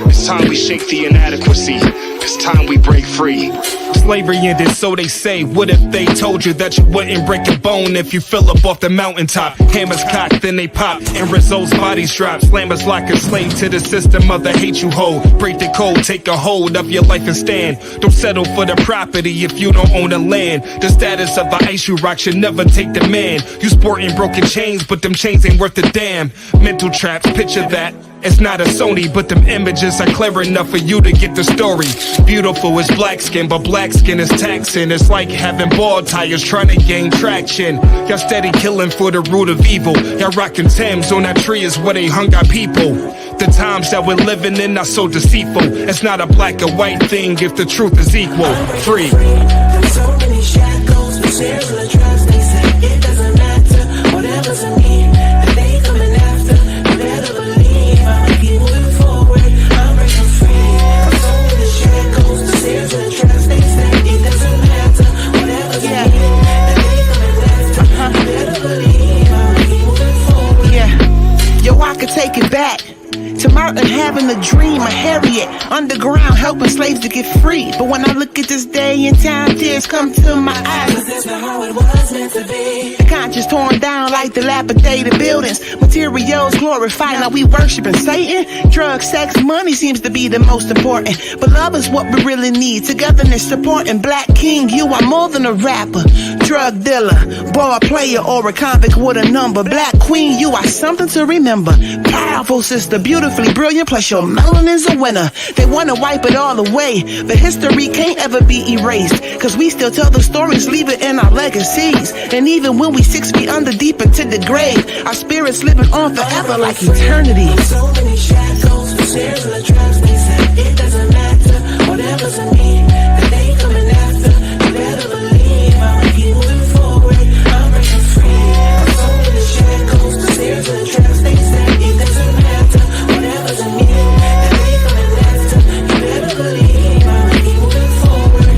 It's time we shake the inadequacy. It's time we break free. Slavery ended, so they say. What if they told you that you wouldn't break a bone if you fell up off the mountaintop? Hammers cocked, then they pop, and results bodies drop. Slammers like a slave to the system of the hate you hold. Break the code, take a hold of your life and stand. Don't settle for the property if you don't own the land. The status of the ice you rock should never take the man. You sporting broken chains, but them chains ain't worth a damn. Mental traps, picture that. It's not a Sony, but them images are clever enough for you to get the story. Beautiful is black skin, but black skin is taxing. It's like having ball tires trying to gain traction. Y'all steady killing for the root of evil. Y'all rocking Thames on that tree is where they hung our people. The times that we're living in are so deceitful. It's not a black or white thing if the truth is equal. Free. There's so many shackles, but there's the trust. They say it doesn't matter, whatever's in me, and they coming after. You better believe I'ma keep moving forward. I'm breaking free. There's so many shackles, but there's the trust. They say it doesn't matter, whatever's in me, and they coming after. You better believe I'ma keep moving forward. Yeah, yo, I could take it back to Martin having a dream of Harriet underground helping slaves to get free. But when I look at this day and time, tears come to my eyes. 'Cause that's not how it was meant to be. The conscience torn down like dilapidated buildings. Materials glorified, now we worshiping Satan. Drugs, sex, money seems to be the most important. But love is what we really need. Togetherness, supporting. Black king, you are more than a rapper. Drug dealer, ball player, or a convict with a number. Black queen, you are something to remember. Powerful sister, beautifully brilliant, plus your melanin's a winner. They wanna wipe it all away, but history can't ever be erased. Cause we still tell the stories, leave it in our legacies. And even when we 6 feet under deep into the grave, our spirits living on forever like eternity. So many shackles, but there's the trust. They say it doesn't matter, whatever's in me, and they coming after. You better believe I'ma keep moving forward. I'm breaking free. So many shackles, but there's the trust. They say it doesn't matter, whatever's in me, and they coming after. You better believe I'ma keep moving forward.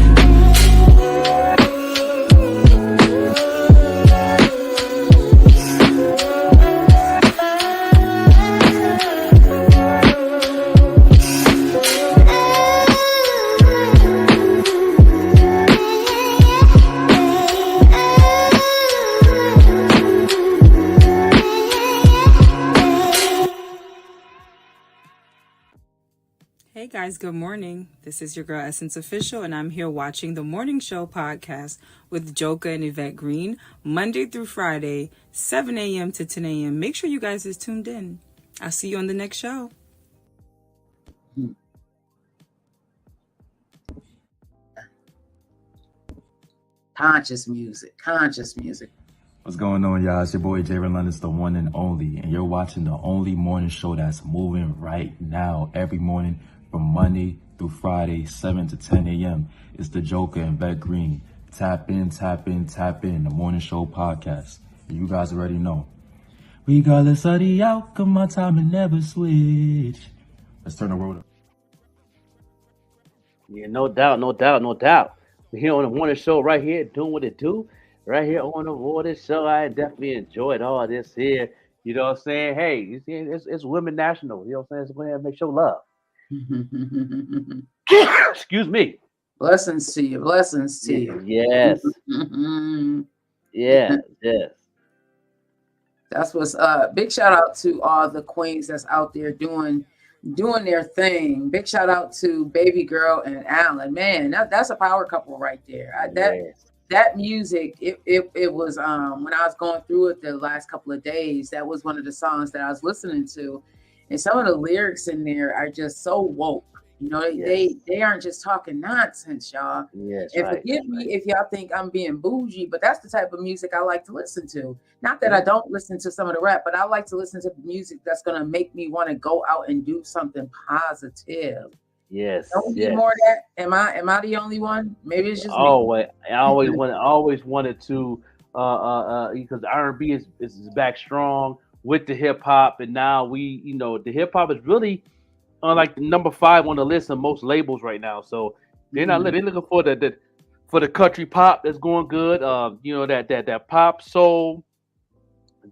Hey guys, good morning. This is your girl Essence Official, and I'm here watching the Morning Show podcast with Joka and Yvette Green, Monday through Friday, 7 a.m. to 10 a.m. Make sure you guys is tuned in. I'll see you on the next show. Conscious music. What's going on, y'all? It's your boy Jalen London's the one and only, and you're watching the only morning show that's moving right now. Every morning from Monday through Friday, 7 to 10 a.m. It's the Joker and Beck Green. Tap in, tap in, tap in. The morning show podcast. You guys already know. Regardless of the outcome, my time and never switch. Let's turn the world up. Yeah, no doubt, no doubt, no doubt. We're here on the morning show right here, doing what it do. Right here on the morning show. I definitely enjoyed all this here. You know what I'm saying? Hey, you see, it's Women National. You know what I'm saying? So go ahead and make sure love. Excuse me. Blessings to you. Blessings to you. Yes. Yeah, yes. That's what's up. Big shout out to all the queens that's out there doing their thing. Big shout out to Baby Girl and Alan. Man, that's a power couple right there. That music, it was when I was going through it the last couple of days, that was one of the songs that I was listening to. And some of the lyrics in there are just so woke. You know, they aren't just talking nonsense, y'all. Yes, and forgive me if y'all think I'm being bougie, but that's the type of music I like to listen to. Not that I don't listen to some of the rap, but I like to listen to music that's gonna make me want to go out and do something positive. Yes. Don't we need more of that? Am I the only one? Maybe it's just me. I always wanted to because R&B is back strong with the hip hop, and now the hip hop is really like number 5 on the list of most labels right now. So they're looking for the country pop that's going good. That pop soul,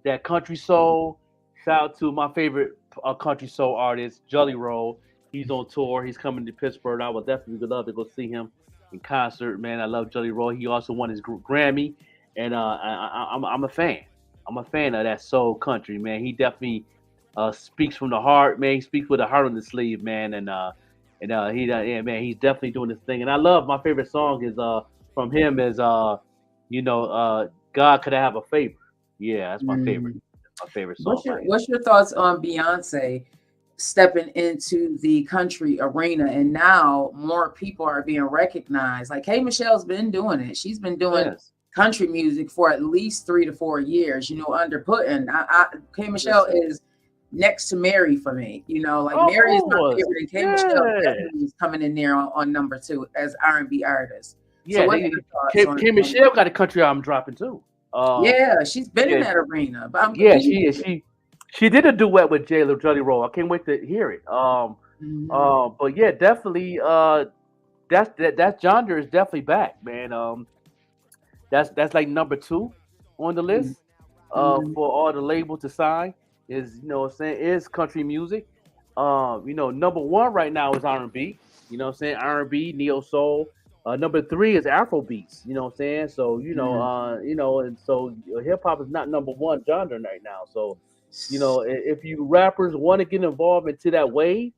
that country soul. Shout out to my favorite country soul artist, Jelly Roll. He's on tour. He's coming to Pittsburgh. I would definitely love to go see him in concert, man. I love Jelly Roll. He also won his Grammy, and I'm a fan. I'm a fan of that soul country, man. He definitely speaks from the heart, man. He speaks with a heart on the sleeve, man. He's definitely doing this thing. And I love, my favorite song is from him is God Could I Have a Favor. Yeah, that's my favorite. My favorite song. What's your thoughts on Beyonce stepping into the country arena, and now more people are being recognized? Like K Michelle's been doing it. She's been doing country music for at least 3 to 4 years, under Putin. K Michelle is next to Mary for me. Mary is my favorite, and K Michelle definitely is coming in there on number 2 as R&B artist. Yeah, K Michelle got a country album dropping too. She's been in that arena. But she did a duet with Jelly Roll. I can't wait to hear it. But yeah, definitely. That genre is definitely back, man. That's like number 2 on the list for all the labels to sign. Is is country music. Number 1 right now is R&B. R&B, neo soul. Number 3 is Afro beats. So and so hip hop is not number 1 genre right now. So if you rappers want to get involved into that wave,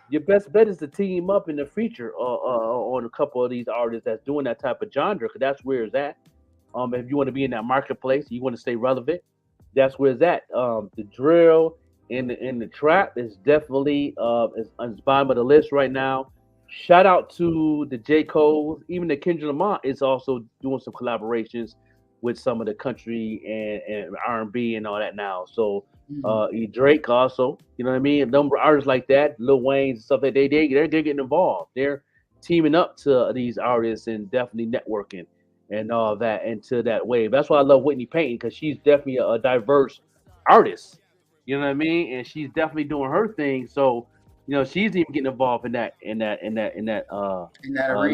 your best bet is to team up in the feature on a couple of these artists that's doing that type of genre, because that's where it's at. If you want to be in that marketplace, you want to stay relevant, that's where it's at. The drill and the trap is definitely is bottom of the list right now. Shout out to the J. Cole, even the Kendrick Lamar is also doing some collaborations with some of the country and R&B and all that now. So Drake also, you know what I mean? A number of artists like that, Lil Wayne and stuff, that they're getting involved. They're teaming up to these artists and definitely networking and all that into that wave. That's why I love Whitney Payton, because she's definitely a diverse artist. You know what I mean? And she's definitely doing her thing. So she's even getting involved in that arena,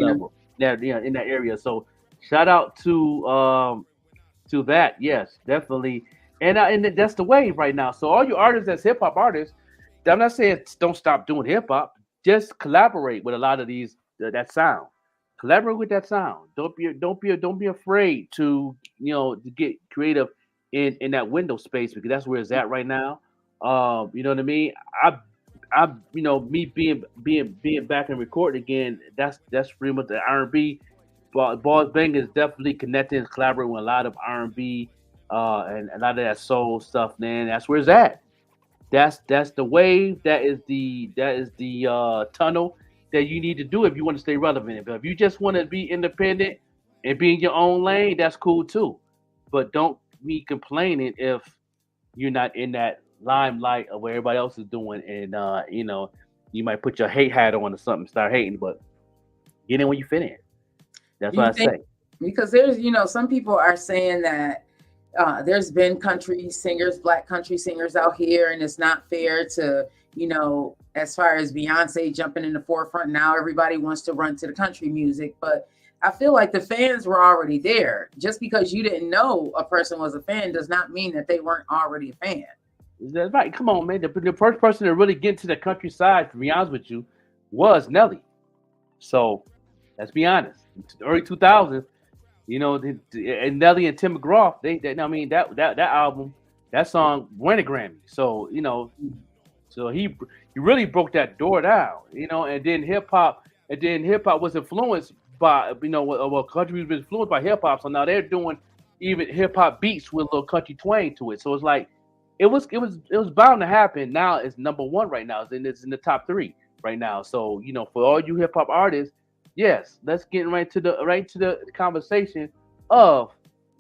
level, in that area. So shout out to that. Yes, definitely. And that's the wave right now. So all you artists that's hip hop artists, I'm not saying don't stop doing hip hop. Just collaborate with a lot of these that sound. Collaborate with that sound. Don't be afraid to to get creative in that window space, because that's where it's at right now. You know what I mean? Me being back and recording again, that's pretty much the R&B. Boss Bang is definitely connecting and collaborating with a lot of R&B and a lot of that soul stuff, man. That's where it's at. That's the wave. That is the tunnel that you need to do if you want to stay relevant. But if you just want to be independent and be in your own lane, that's cool too. But don't me complaining if you're not in that limelight of what everybody else is doing, and you know, you might put your hate hat on or something, start hating, but get in when you fit in. That's what I say. Because there's, you know, some people are saying that there's been country singers, black country singers out here, and it's not fair to, you know, as far as Beyonce jumping in the forefront, now everybody wants to run to the country music. But I feel like the fans were already there. Just because you didn't know a person was a fan does not mean that they weren't already a fan. That's right. Come on, man. The first person to really get into the countryside, to be honest with you, was Nelly. So let's be honest. The early 2000s, you know, and Nelly and Tim McGraw, I mean, that album, that song won a Grammy. So, you know, so he really broke that door down, you know, and then hip hop was influenced by, you know, well, country was influenced by hip hop. So now they're doing even hip hop beats with a little country twang to it. So it's like, it was bound to happen. Now it's number one right now. It's in the top 3 right now. So, you know, for all you hip hop artists, yes, let's get right to the conversation of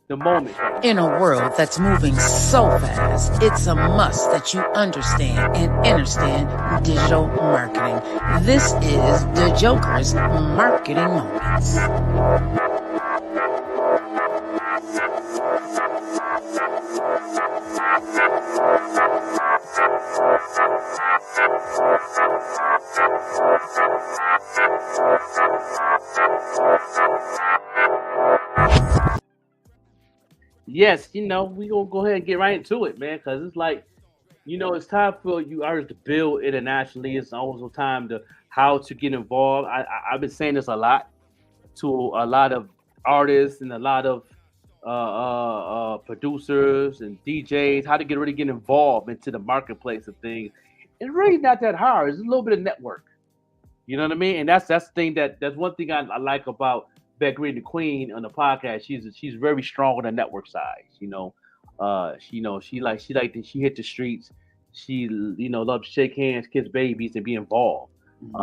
the moment. In a world that's moving so fast, it's a must that you understand and understand digital marketing. This is the Joker's Marketing Moments. Yes, you know, we gonna go ahead and get right into it, man, because it's like, you know, it's time for you artists to build internationally. It's also time to how to get involved. I've been saying this a lot to a lot of artists and a lot of producers and DJs, how to really get involved into the marketplace of things. It's really not that hard. It's a little bit of network. You know what I mean? And that's the thing that's one thing I like about Beck Green, the Queen, on the podcast. She's very strong on the network side. You know, she hit the streets. She, you know, loves to shake hands, kiss babies, and be involved,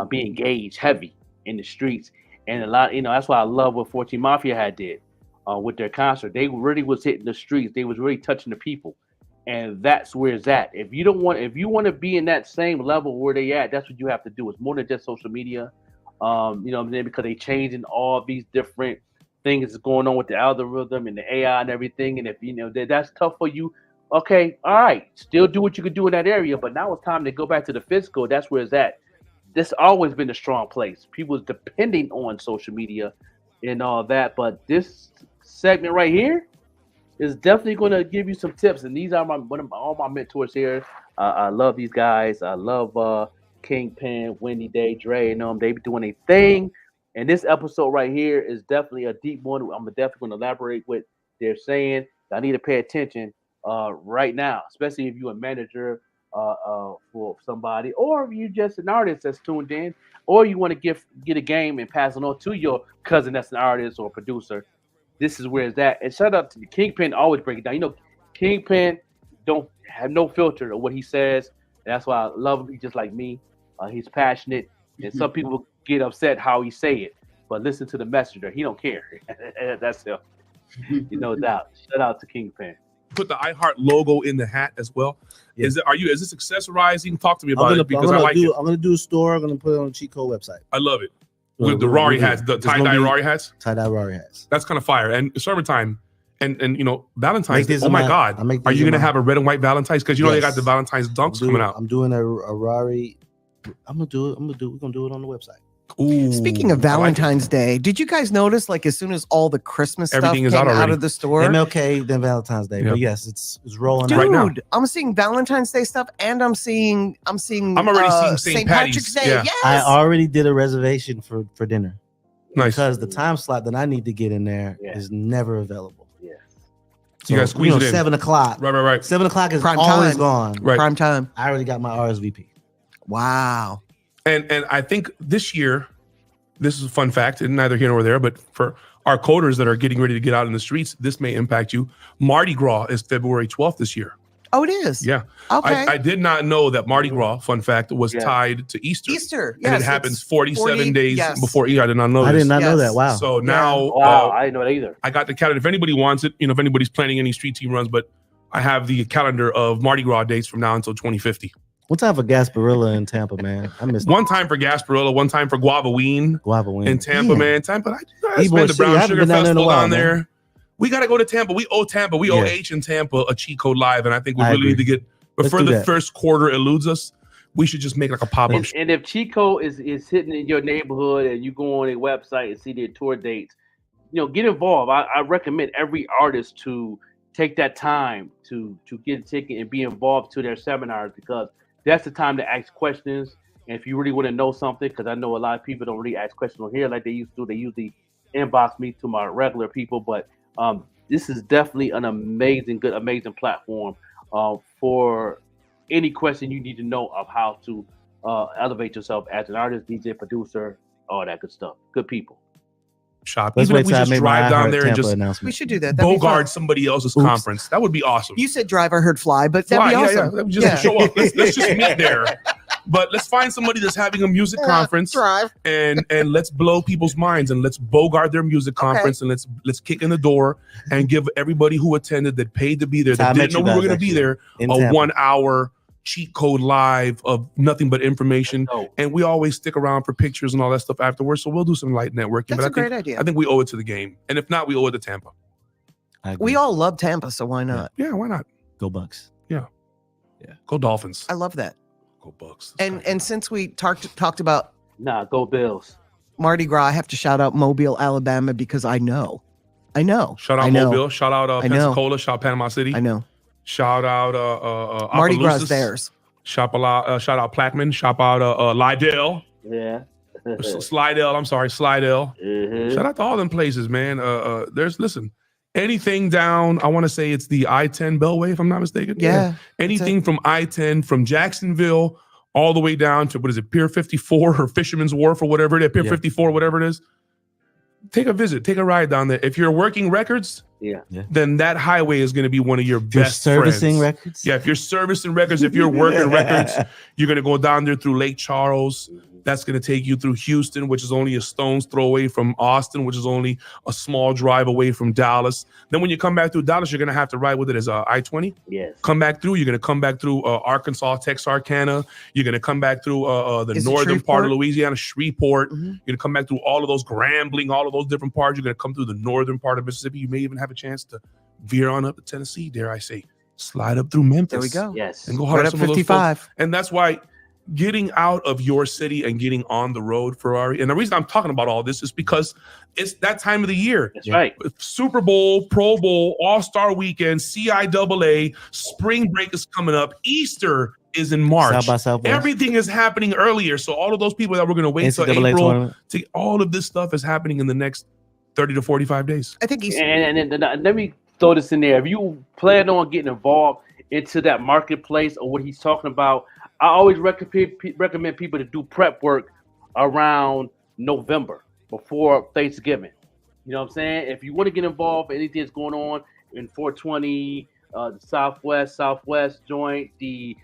be engaged heavy in the streets. And a lot, you know, that's why I love what 14 Mafia had did with their concert. They really was hitting the streets. They was really touching the people, and that's where it's at. If you want to be in that same level where they at, that's what you have to do. It's more than just social media. You know what I'm saying? Because they changing all these different things that's going on with the algorithm and the AI and everything. And if you know that's tough for you, okay, all right, still do what you can do in that area. But now it's time to go back to the physical. That's where it's at. This always been a strong place. People's depending on social media and all that. But this segment right here is definitely going to give you some tips. And these are all my mentors here. I love these guys. I love Kingpin, Wendy Day, Dre, and them. They be doing a thing. And this episode right here is definitely a deep one. I'm definitely going to elaborate what they're saying. I need to pay attention right now, especially if you're a manager for somebody, or if you just an artist that's tuned in, or you want to get a game and pass it on to your cousin that's an artist or a producer. This is where it's at. And shout out to the Kingpin, always break it down. You know, Kingpin don't have no filter of what he says. And that's why I love him. He's just like me. He's passionate, and some people get upset how he say it, but listen to the messenger. He don't care. That's him. No doubt. Shout out to Kingpin. Put the iHeart logo in the hat as well. Yeah. Is this accessorizing? Talk to me about it, because I like it. I'm gonna do a store. I'm gonna put it on the Cheat Code website. I love it. With the Rari hats, the tie-dye Rari hats. Tie-dye Rari hats. That's kind of fire. And summertime, and you know, Valentine's Day. Oh my God. Are you gonna have a red and white Valentine's? Because you know they got the Valentine's dunks coming out. I'm doing a Rari. We're gonna do it on the website. Ooh, speaking of Valentine's Day, did you guys notice, like, as soon as all the Christmas everything stuff came out of the store, MLK, then Valentine's Day? Yeah. But yes, it's rolling out right now. I'm seeing Valentine's Day stuff, and I'm already seeing St. Patrick's Day. Yeah. Yes, I already did a reservation for dinner. Nice. Because the time slot that I need to get in there is never available. Yes. So you guys squeeze it in. 7 o'clock. Right. 7 o'clock is prime always time. Gone. Right. Prime time. I already got my RSVP. Wow. And I think this year, this is a fun fact, and neither here nor there, but for our coders that are getting ready to get out in the streets, this may impact you. Mardi Gras is February 12th this year. Oh, it is? Yeah. Okay. I did not know that Mardi Gras, fun fact, was tied to Easter. Easter, And it happens 47 days before Easter. I did not know I this. did not know that. Wow. So now, Wow, I didn't know that either. I got the calendar. If anybody wants it, if anybody's planning any street team runs, but I have the calendar of Mardi Gras dates from now until 2050. One time for Gasparilla in Tampa, man. I missed one time for Gasparilla, one time for Guavaween in Tampa, man. Tampa, I spent the Brown Sugar Festival down there. Man. We got to go to Tampa. We owe Tampa. We owe H in Tampa a cheat code live, and I think we really need to get before the first quarter eludes us. We should just make like a pop-up. And if Chico is hitting in your neighborhood and you go on a website and see their tour dates, get involved. I recommend every artist to take that time to get a ticket and be involved to their seminars, because that's the time to ask questions. And if you really want to know something, because I know a lot of people don't really ask questions on here like they used to. They usually inbox me to my regular people, but this is definitely an amazing platform for any question you need to know of how to elevate yourself as an artist, DJ, producer, all that good stuff. Good people. Shop. Even if we just drive down there and just we should do that. Bogart somebody else's conference. That would be awesome. You said drive, I heard fly, but that'd be awesome. Yeah. Just show up. Let's just meet there. But let's find somebody that's having a music conference and let's blow people's minds and let's Bogart their music conference and let's kick in the door and give everybody who attended that paid to be there, that didn't know we were going to be there, a 1 hour cheat code live of nothing but information. And we always stick around for pictures and all that stuff afterwards. So we'll do some light networking. That's a great idea. I think we owe it to the game. And if not, we owe it to Tampa. We all love Tampa, so why not? Yeah, why not? Go Bucks. Yeah. Go Dolphins. I love that. Go Bucks. And since we talked about go Bills. Mardi Gras, I have to shout out Mobile, Alabama, because I know. Shout out Mobile. Shout out Pensacola. Shout out Panama City. I know. Shout out Mardi Gras is theirs. Shout out Plaquemine. Shout out Lydell. Yeah. Slidell. I'm sorry, Slidell. Mm-hmm. Shout out to all them places, man. Listen, anything down, I want to say it's the I-10 Beltway, if I'm not mistaken. Yeah. Anything from I-10 from Jacksonville all the way down to, Pier 54 or Fisherman's Wharf or whatever it is, Pier 54, whatever it is. Take a visit, take a ride down there. If you're working records, then that highway is going to be one of your best servicing friends. records. Yeah, if you're servicing records, if you're working records, you're going to go down there through Lake Charles. That's going to take you through Houston, which is only a stone's throw away from Austin, which is only a small drive away from Dallas. Then when you come back through Dallas, you're going to have to ride with it as I-20. Yes. Come back through. You're going to come back through Arkansas, Texarkana. You're going to come back through the northern part of Louisiana, Shreveport. You're going to come back through all of those Grambling, all of those different parts. You're going to come through the northern part of Mississippi. You may even have a chance to veer on up to Tennessee, dare I say. Slide up through Memphis. There we go. Yes. And go hard right at up some of those 55. folks. And that's why getting out of your city and getting on the road, Ferrari. And the reason I'm talking about all this is because it's that time of the year. That's right. Super Bowl, Pro Bowl, All-Star Weekend, CIAA, spring break is coming up. Easter is in March. South by Southwest. Everything is happening earlier. So all of those people that were going to wait until NCAA April, tournament. all of this stuff is happening in the next 30 to 45 days. I think he's And let me throw this in there. If you plan on getting involved into that marketplace or what he's talking about, I always recommend people to do prep work around November before Thanksgiving. You know what I'm saying? If you want to get involved in anything that's going on in 420, the Southwest joint, the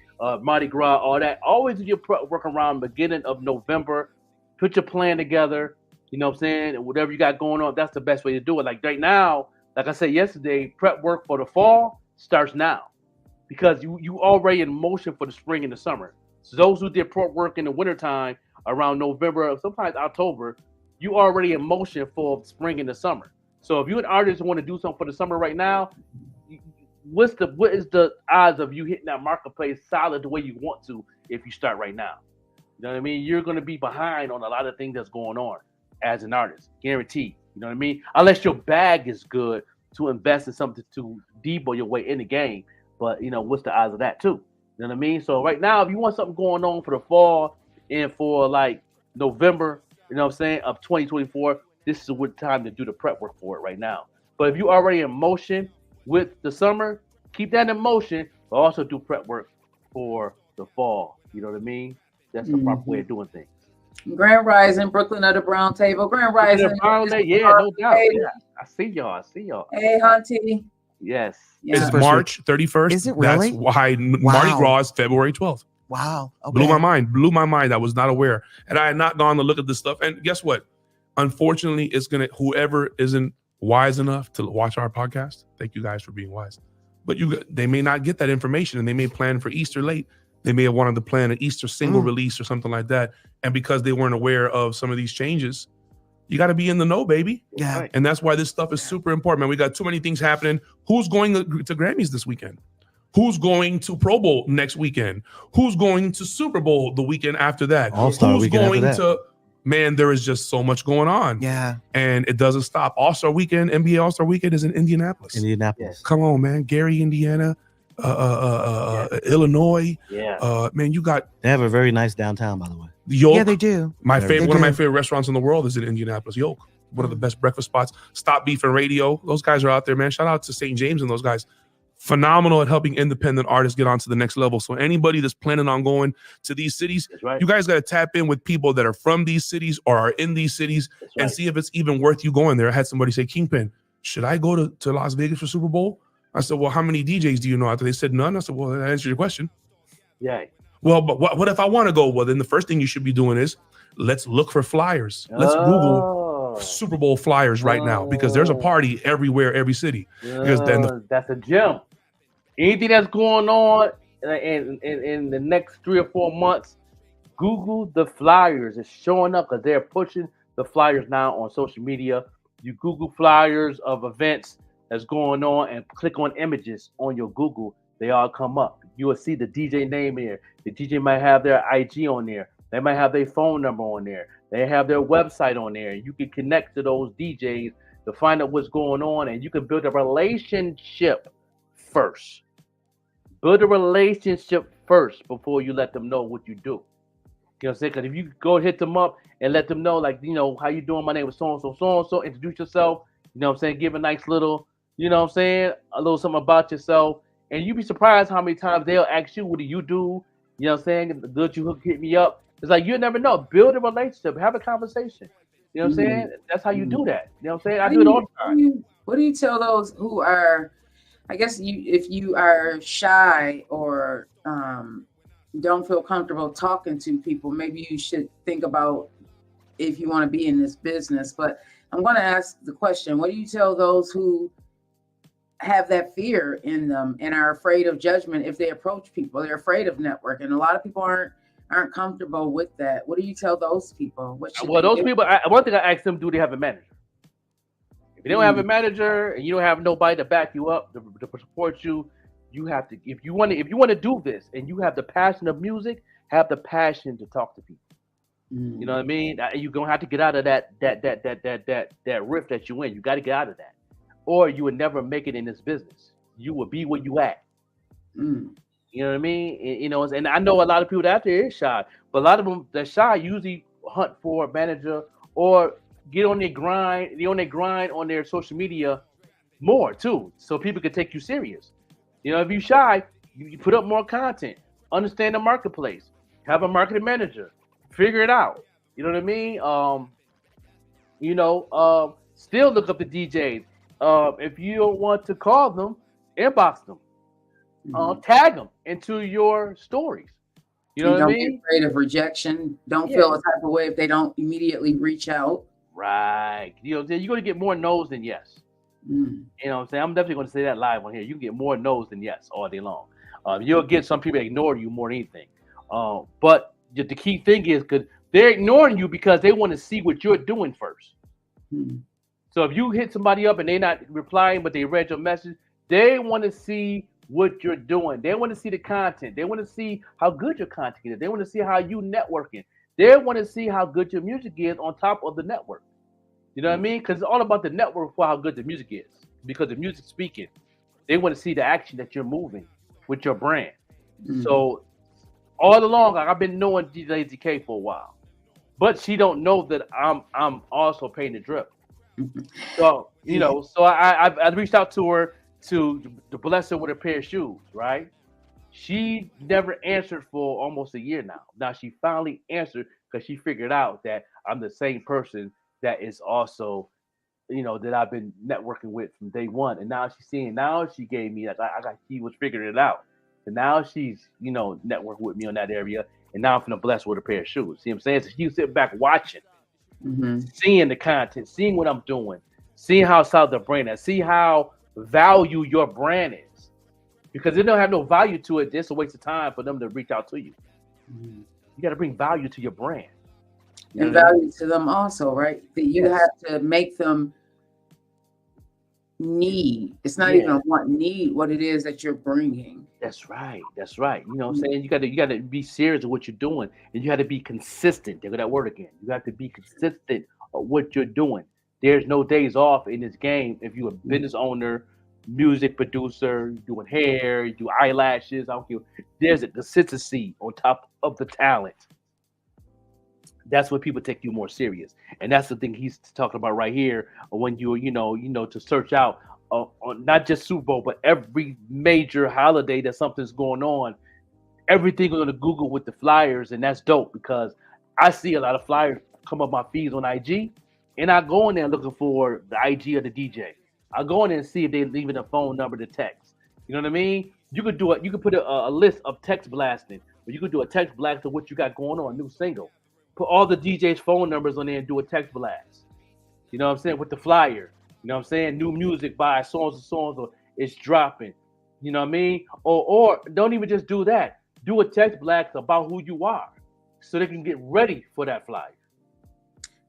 Mardi Gras, all that, always do your prep work around the beginning of November. Put your plan together. You know what I'm saying? And whatever you got going on, that's the best way to do it. Like right now, like I said yesterday, prep work for the fall starts now. Because you already in motion for the spring and the summer. So those who did prep work in the wintertime around November, sometimes October, you already in motion for spring and the summer. So if you're an artist who want to do something for the summer right now, what is the odds of you hitting that marketplace solid the way you want to if you start right now? You know what I mean? You're going to be behind on a lot of things that's going on as an artist, guaranteed. You know what I mean? Unless your bag is good to invest in something to debo your way in the game. But, what's the odds of that, too? You know what I mean? So right now, if you want something going on for the fall and for, like, November, of 2024, this is a good time to do the prep work for it right now. But if you're already in motion with the summer, keep that in motion, but also do prep work for the fall. You know what I mean? That's the proper way of doing things. Grand Rising, Brooklyn of the Brown Table. Grand Rising. Yeah, no doubt. Yeah, I see y'all. Hey, Hunty. Yes. Yeah. It's March 31st. Is it really? That's why Mardi Gras is February 12th. Wow. Okay. Blew my mind. I was not aware. And I had not gone to look at this stuff. And guess what? Unfortunately, it's going to, whoever isn't wise enough to watch our podcast, thank you guys for being wise. But they may not get that information, and they may plan for Easter late. They may have wanted to plan an Easter single release or something like that. And because they weren't aware of some of these changes, you got to be in the know, baby. Yeah. And that's why this stuff is super important, man. We got too many things happening. Who's going to Grammys this weekend? Who's going to Pro Bowl next weekend? Who's going to Super Bowl the weekend after that? All-Star Who's weekend going after that. Man, there is just so much going on. Yeah. And it doesn't stop. All-Star weekend, NBA All-Star weekend is in Indianapolis. Indianapolis. Come on, man. Gary, Indiana, Illinois. Yeah. Man, you got. They have a very nice downtown, by the way. Yolk. Yeah, they do. One of my favorite restaurants in the world is in Indianapolis. Yolk, one of the best breakfast spots. Stop Beef and Radio. Those guys are out there, man. Shout out to St. James and those guys. Phenomenal at helping independent artists get onto the next level. So anybody that's planning on going to these cities, you guys got to tap in with people that are from these cities or are in these cities and see if it's even worth you going there. I had somebody say, Kingpin, should I go to Las Vegas for Super Bowl? I said, well, how many DJs do you know out there? They said none. I said, well, that answers your question. Yeah. Well, but what if I want to go? Well, then the first thing you should be doing is let's look for flyers. Let's Google Super Bowl flyers right now, because there's a party everywhere, every city. Because then that's a gem. Anything that's going on in the next 3 or 4 months, Google the flyers. It's showing up because they're pushing the flyers now on social media. You Google flyers of events that's going on and click on images on your Google. They all come up. You will see the DJ name there. The DJ might have their IG on there. They might have their phone number on there. They have their website on there. You can connect to those DJs to find out what's going on, and you can build a relationship first. Build a relationship first before you let them know what you do. You know what I'm saying? Because if you go hit them up and let them know, like, you know, how you doing? My name is so-and-so, introduce yourself. You know what I'm saying? Give a nice little, you know what I'm saying? A little something about yourself. And you'd be surprised how many times they'll ask you, what do you do? You know what I'm saying? Good you hit me up. It's like, you never know. Build a relationship. Have a conversation. You know what I'm saying? That's how you do that. You know what I'm saying? I do it all the time. What do you tell those who are, I guess if you are shy or don't feel comfortable talking to people, maybe you should think about if you want to be in this business. But I'm going to ask the question, what do you tell those who have that fear in them and are afraid of judgment if they approach people? They're afraid of networking. A lot of people aren't comfortable with that. What do you tell those people? Well, those people, one thing I ask them, do they have a manager? If you don't have a manager and you don't have nobody to back you up, to support you, you have to. If you want to do this and you have the passion of music, have the passion to talk to people. You know what I mean? You're gonna have to get out of that rift that you in. You got to get out of that, or you would never make it in this business. You will be where you at. You know what I mean? You know, and I know a lot of people out there is shy, but a lot of them that shy usually hunt for a manager or get on their grind. They on their grind on their social media more too, so people can take you serious. You know, if you shy, you put up more content, understand the marketplace, have a marketing manager, figure it out. You know what I mean? Still look up the DJs. If you don't want to call them, inbox them, tag them into your stories. You know what I mean? Don't be afraid of rejection. Don't feel a type of way if they don't immediately reach out. Right. You know, you're going to get more no's than yes. You know what I'm saying? I'm definitely going to say that live on here. You can get more no's than yes all day long. You'll get some people ignore you more than anything. But the key thing is, because they're ignoring you because they want to see what you're doing first. So if you hit somebody up and they're not replying, but they read your message, they want to see what you're doing. They want to see the content. They want to see how good your content is. They want to see how you networking. They want to see how good your music is on top of the network. You know what I mean? Because it's all about the network for how good the music is. Because the music's speaking. They want to see the action that you're moving with your brand. So all along, I've been knowing DJ DK for a while, but she don't know that I'm also paying the drip. So so I reached out to her to bless her with a pair of shoes. Right? She never answered for almost a year now. Now she finally answered because she figured out that I'm the same person that is also that I've been networking with from day one. And now she gave me, she was figuring it out. And now she's, networking with me on that area. And now I'm going to bless her with a pair of shoes. See what I'm saying? So you sit back watching, seeing the content, seeing what I'm doing, seeing how solid the brand is, see how value your brand is. Because they don't have no value to it, it's a waste of time for them to reach out to you. You got to bring value to your brand. And value to them also, right? That you have to make them need. It's not even what it is that you're bringing. That's right. That's right. You know what I'm saying? You got to be serious of what you're doing, and you have to be consistent. There go that word again. You have to be consistent of what you're doing. There's no days off in this game if you're a business owner, music producer, doing hair, you do eyelashes. I don't care. There's a consistency on top of the talent. That's when people take you more serious, and that's the thing he's talking about right here. When you to search out on not just Super Bowl, but every major holiday that something's going on, everything on the Google with the flyers, and that's dope because I see a lot of flyers come up my feeds on IG, and I go in there looking for the IG of the DJ. I go in there and see if they're leaving a phone number to text. You know what I mean? You could do it. You could put a list of text blasting, or you could do a text blast of what you got going on, a new single. Put all the DJ's phone numbers on there and do a text blast. You know what I'm saying? With the flyer. You know what I'm saying? New music by songs and songs, or it's dropping. You know what I mean? Or don't even just do that. Do a text blast about who you are, so they can get ready for that flyer.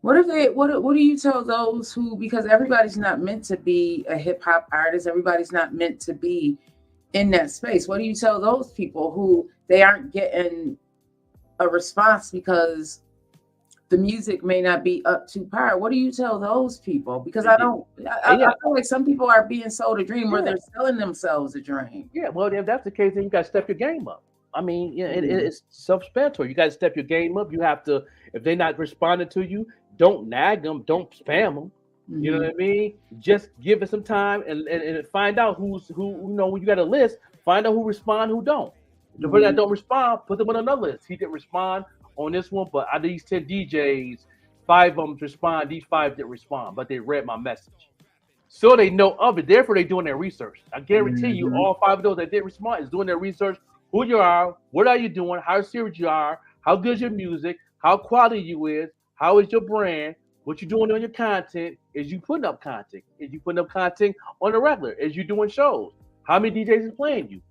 What do you tell those who, because everybody's not meant to be a hip hop artist, everybody's not meant to be in that space. What do you tell those people who they aren't getting a response because the music may not be up to par? What do you tell those people? Because I feel like some people are being sold a dream where they're selling themselves a dream. Yeah, well, if that's the case, then you got to step your game up. I mean, it's self-explanatory. You got to step your game up. You have to, if they're not responding to you, don't nag them, don't spam them. You know what I mean? Just give it some time and find out who, when you got a list, find out who respond, who don't. The person that don't respond, put them on another list. He didn't respond on this one, but out of these 10 DJs, 5 of them respond. These 5 didn't respond, but they read my message. So they know of it. Therefore, they're doing their research. I guarantee you, all 5 of those that didn't respond is doing their research. Who you are, what are you doing, how serious you are, how good is your music, how quality you is, how is your brand, what you doing on your content, is you putting up content, is you putting up content on the regular, is you doing shows, how many DJs is playing you,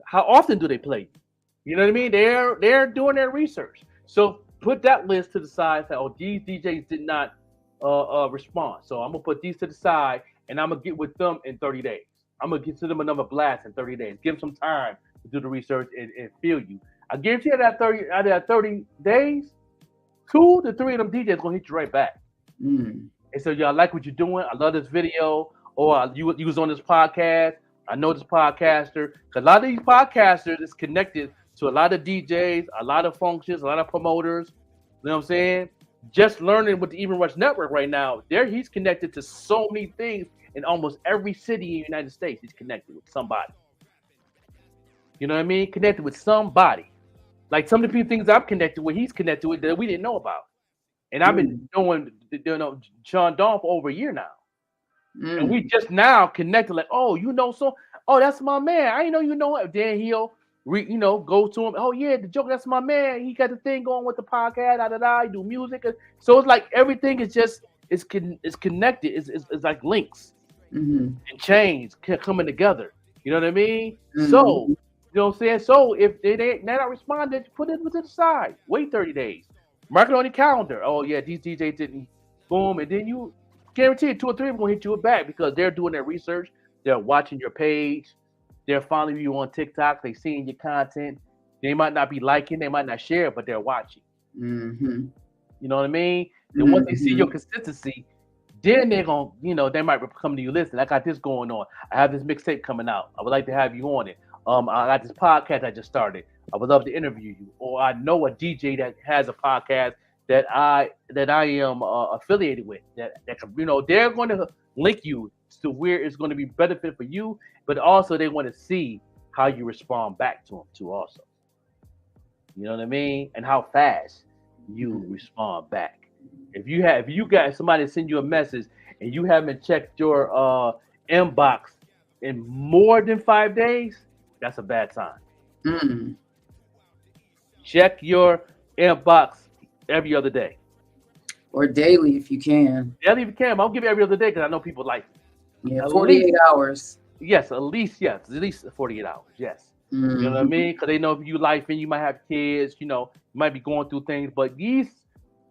how often do they play you? You know what I mean? They're doing their research. So put that list to the side. Say, oh, these DJs did not respond. So I'm gonna put these to the side, and I'm gonna get with them in 30 days. I'm gonna get to them another blast in 30 days. Give them some time to do the research and feel you. I guarantee you that out of that 30 days, 2 to 3 of them DJs gonna hit you right back. And so, y'all, I like what you're doing. I love this video. Or you was on this podcast. I know this podcaster. Because a lot of these podcasters is connected to a lot of DJs, a lot of functions, a lot of promoters. You know what I'm saying? Just learning with the Even Rush Network right now, he's connected to so many things in almost every city in the United States. He's connected with somebody. You know what I mean? Connected with somebody. Like some of the things I'm connected with, he's connected with that we didn't know about. And I've been knowing Sean Dawn for over a year now. And we just now connected, like, oh, that's my man. I didn't know you know him. Then he'll go to him. Oh yeah, the joke, that's my man. He got the thing going with the podcast, he do music. So it's like everything is just it's connected. It's like links and chains coming together. You know what I mean? So you know what I'm saying? So if they're not responding, put it to the side. Wait 30 days. Mark it on your calendar. Oh yeah, these DJs didn't boom, and then you guarantee 2 or 3 of them gonna hit you back because they're doing their research. They're watching your page. They're following you on TikTok. They're seeing your content. They might not be liking, they might not share, but they're watching. You know what I mean? And once they see your consistency, then they're gonna, they might come to you. Listen, I got this going on. I have this mixtape coming out. I would like to have you on it. I got this podcast I just started. I would love to interview you. Or I know a DJ that has a podcast that I am affiliated with. That they're going to link you to where it's going to be benefit for you, but also they want to see how you respond back to them too. Also, you know what I mean, and how fast you respond back. If you got somebody send you a message and you haven't checked your inbox in more than 5 days, that's a bad sign. Mm. Check your inbox every other day. Or daily if you can. Daily if you can. I'll give it every other day because I know people like it. Yeah, At 48 least, hours. Yes, at least 48 hours. Yes. You know what I mean? Because they know if you life and you might have kids, you might be going through things, but these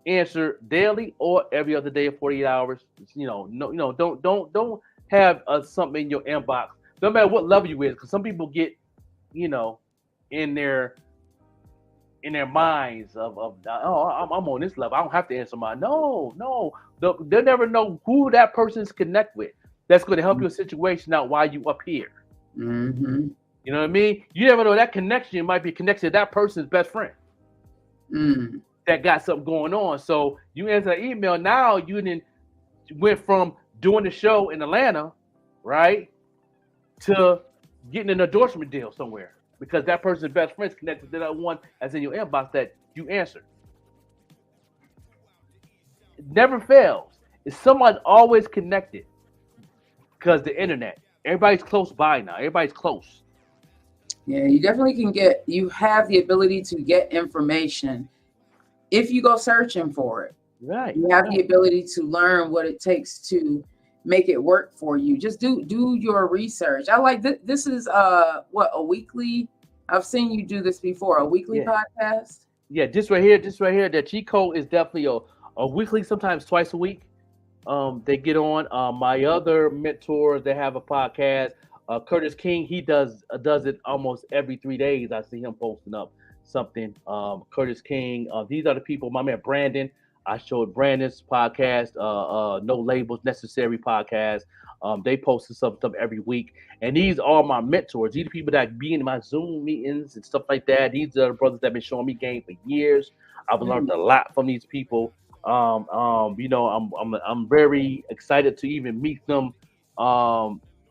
answer daily or every other day of 48 hours. Don't have something in your inbox, no matter what level you is, because some people get, in their minds of I'm on this level. I don't have to answer mine. No. They'll never know who that person's connect with. That's going to help your situation out while you up here. Mm-hmm. You know what I mean? You never know, that connection might be connected to that person's best friend that got something going on. So you answer an email. Now you then went from doing the show in Atlanta, right, to getting an endorsement deal somewhere because that person's best friend is connected to that one that's in your inbox that you answered. It never fails. It's someone always connected because the internet. Everybody's close by now. Everybody's close. Yeah, you definitely can you have the ability to get information if you go searching for it. Right. You have the ability to learn what it takes to make it work for you. Just do your research. I like this is a weekly. I've seen you do this before, a weekly podcast. Yeah, this right here, the cheat code is definitely a weekly, sometimes twice a week. They get on. My other mentors, they have a podcast. Curtis King, he does it almost every 3 days. I see him posting up something. Curtis King, these are the people. My man Brandon, I showed Brandon's podcast, No Labels Necessary podcast. They posted something every week, and these are my mentors. These are people that be in my Zoom meetings and stuff like that. These are the brothers that have been showing me game for years. I've learned a lot from these people. I'm very excited to even meet them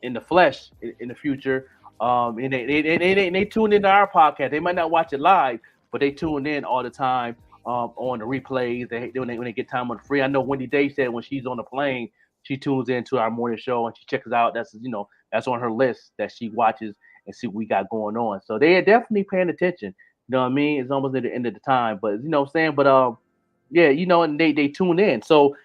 in the flesh in the future. And they tune into our podcast. They might not watch it live, but they tune in all the time on the replays. When they get time on the free. I know Wendy Day said when she's on the plane, she tunes into our morning show and she checks it out. That's on her list that she watches and see what we got going on. So they are definitely paying attention. You know what I mean? It's almost at the end of the time, but you know what I'm saying? But and they tune in. So,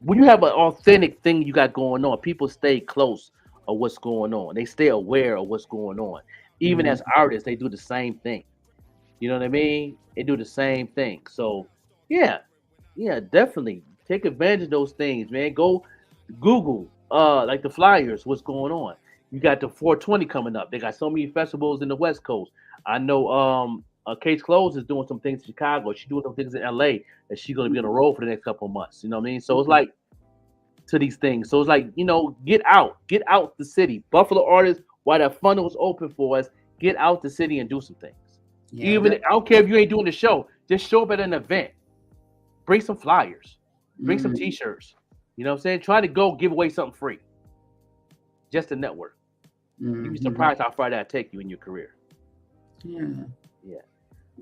when you have an authentic thing you got going on, people stay close of what's going on. They stay aware of what's going on. Even as artists, they do the same thing. You know what I mean? They do the same thing. So, yeah, definitely take advantage of those things, man. Go Google, like the flyers, what's going on. You got the 420 coming up. They got so many festivals in the West Coast. I know Case Close is doing some things in Chicago. She's doing some things in LA that she's going to be on the road for the next couple of months. You know what I mean? So it's like to these things. So it's like, get out the city. Buffalo artists, while that funnel was open for us, get out the city and do some things. I don't care if you ain't doing the show, just show up at an event. Bring some flyers, bring some t-shirts. You know what I'm saying? Try to go give away something free. Just to network. You'd be surprised how far that'll take you in your career. Yeah.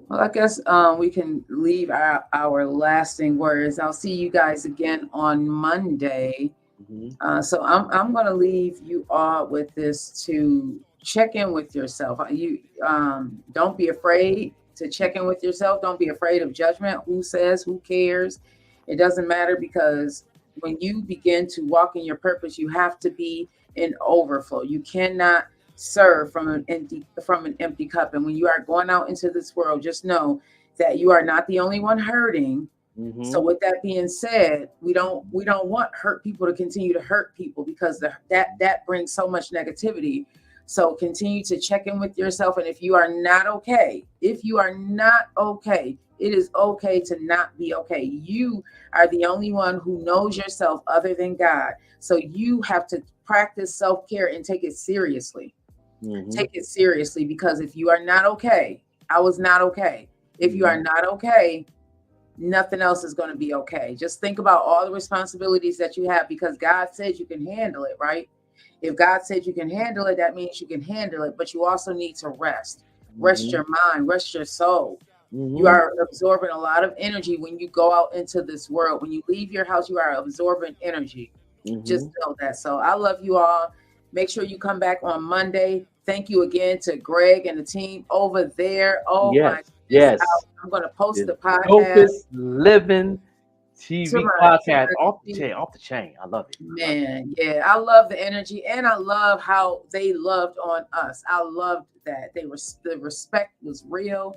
Well, I guess we can leave our lasting words. I'll see you guys again on Monday. So I'm going to leave you all with this to check in with yourself. You don't be afraid to check in with yourself. Don't be afraid of judgment. Who says? Who cares? It doesn't matter, because when you begin to walk in your purpose, you have to be in overflow. You cannot serve from an empty cup. And when you are going out into this world, just know that you are not the only one hurting. So with that being said, we don't want hurt people to continue to hurt people, because that brings so much negativity. So continue to check in with yourself. And if you are not okay, it is okay to not be okay. You are the only one who knows yourself other than God. So you have to practice self-care and take it seriously. Take it seriously, because if you are not okay, I was not okay. If you are not okay, nothing else is going to be okay. Just think about all the responsibilities that you have, because God says you can handle it, right? If God said you can handle it, that means you can handle it, but you also need to rest. Rest your mind, rest your soul. You are absorbing a lot of energy when you go out into this world. When you leave your house, you are absorbing energy. Just know that. So I love you all. Make sure you come back on Monday. Thank you again to Greg and the team over there. Oh my goodness. I'm going to post the podcast. Living TV podcast off the chain. I love it. Man, yeah, I love the energy, and I love how they loved on us. I loved that the respect was real.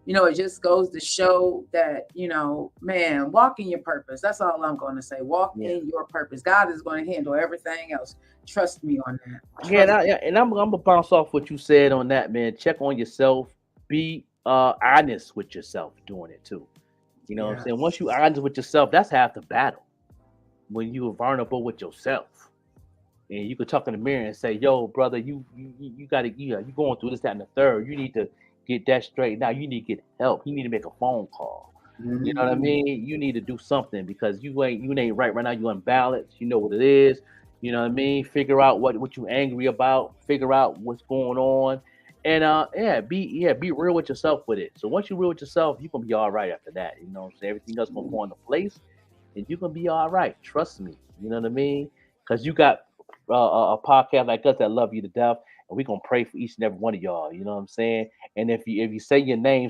You know, it just goes to show that, you know, man, walk in your purpose. That's all I'm going to say. Walk in your purpose. God is going to handle everything else. Trust me on that. And I'm gonna bounce off what you said on that, man. Check on yourself. Be honest with yourself doing it too. You know what I'm saying? Once you honest with yourself, that's half the battle. When you are vulnerable with yourself, and you could talk in the mirror and say, "Yo, brother, you got to, you going through this, that, and the third. You need to get that straight. Now you need to get help. You need to make a phone call. You know what I mean? You need to do something because you ain't right now. You're unbalanced. You know what it is. You know what I mean? Figure out what you angry about. Figure out what's going on, and be real with yourself with it. So once you're real with yourself, you're gonna be all right after that. You know what I'm saying? Everything else gonna fall into place, and you're gonna be all right. Trust me. You know what I mean? Because you got a podcast like us that love you to death, and we're gonna pray for each and every one of y'all. You know what I'm saying? And if you say your name,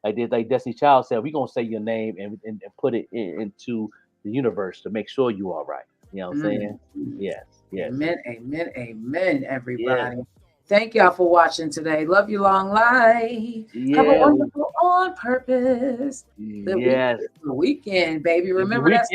like Destiny Child said, we're gonna say your name and put it into the universe to make sure you are right. You know what I'm saying? Yes. Amen, everybody. Yes. Thank y'all for watching today. Love you long life. Have a wonderful on purpose. The weekend, baby. Remember that?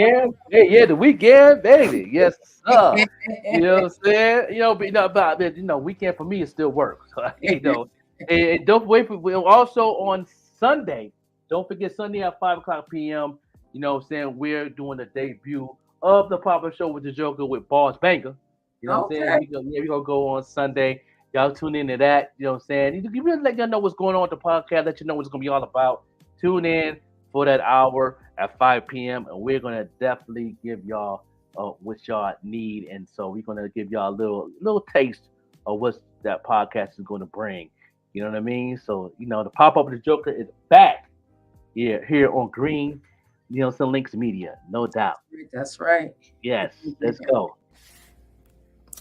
The weekend, baby. Yes, sir. You know what I'm saying? You know, weekend for me is still work. So, you know, and don't wait for. Also on Sunday, don't forget Sunday at 5:00 p.m. You know what I'm saying? We're doing the debut of the pop-up show with the Joker with Boss Banger. You know what I'm saying? We're gonna go on Sunday. Y'all tune into that. You know what I'm saying? You really let y'all know what's going on with the podcast, let you know what it's gonna be all about. Tune in for that hour at 5 p.m. and we're gonna definitely give y'all what y'all need. And so we're gonna give y'all a little taste of what that podcast is gonna bring. You know what I mean? So, you know, the pop-up of the Joker is back here on Green. You know, some Links Media, no doubt. That's right. Yes, let's go.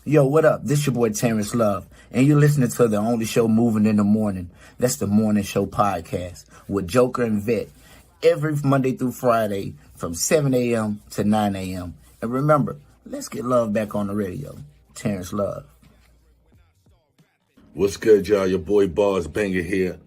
Yo, what up? This your boy Terrence Love, and you're listening to the only show moving in the morning. That's the Morning Show Podcast with Joker and Vet every Monday through Friday from 7 a.m. to 9 a.m. And remember, let's get love back on the radio. Terrence Love. What's good, y'all? Your boy Boss Banger here,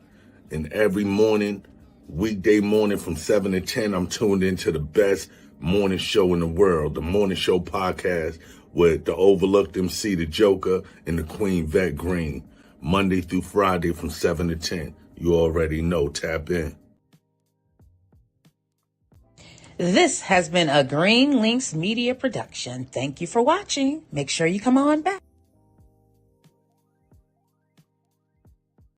and every morning, weekday morning from 7 to 10, I'm tuned into the best morning show in the world, the Morning Show Podcast with the overlooked MC, the Joker, and the Queen Vet Green, Monday through Friday from 7 to 10. You already know. Tap in. This has been a Green Links Media production. Thank you for watching. Make sure you come on back.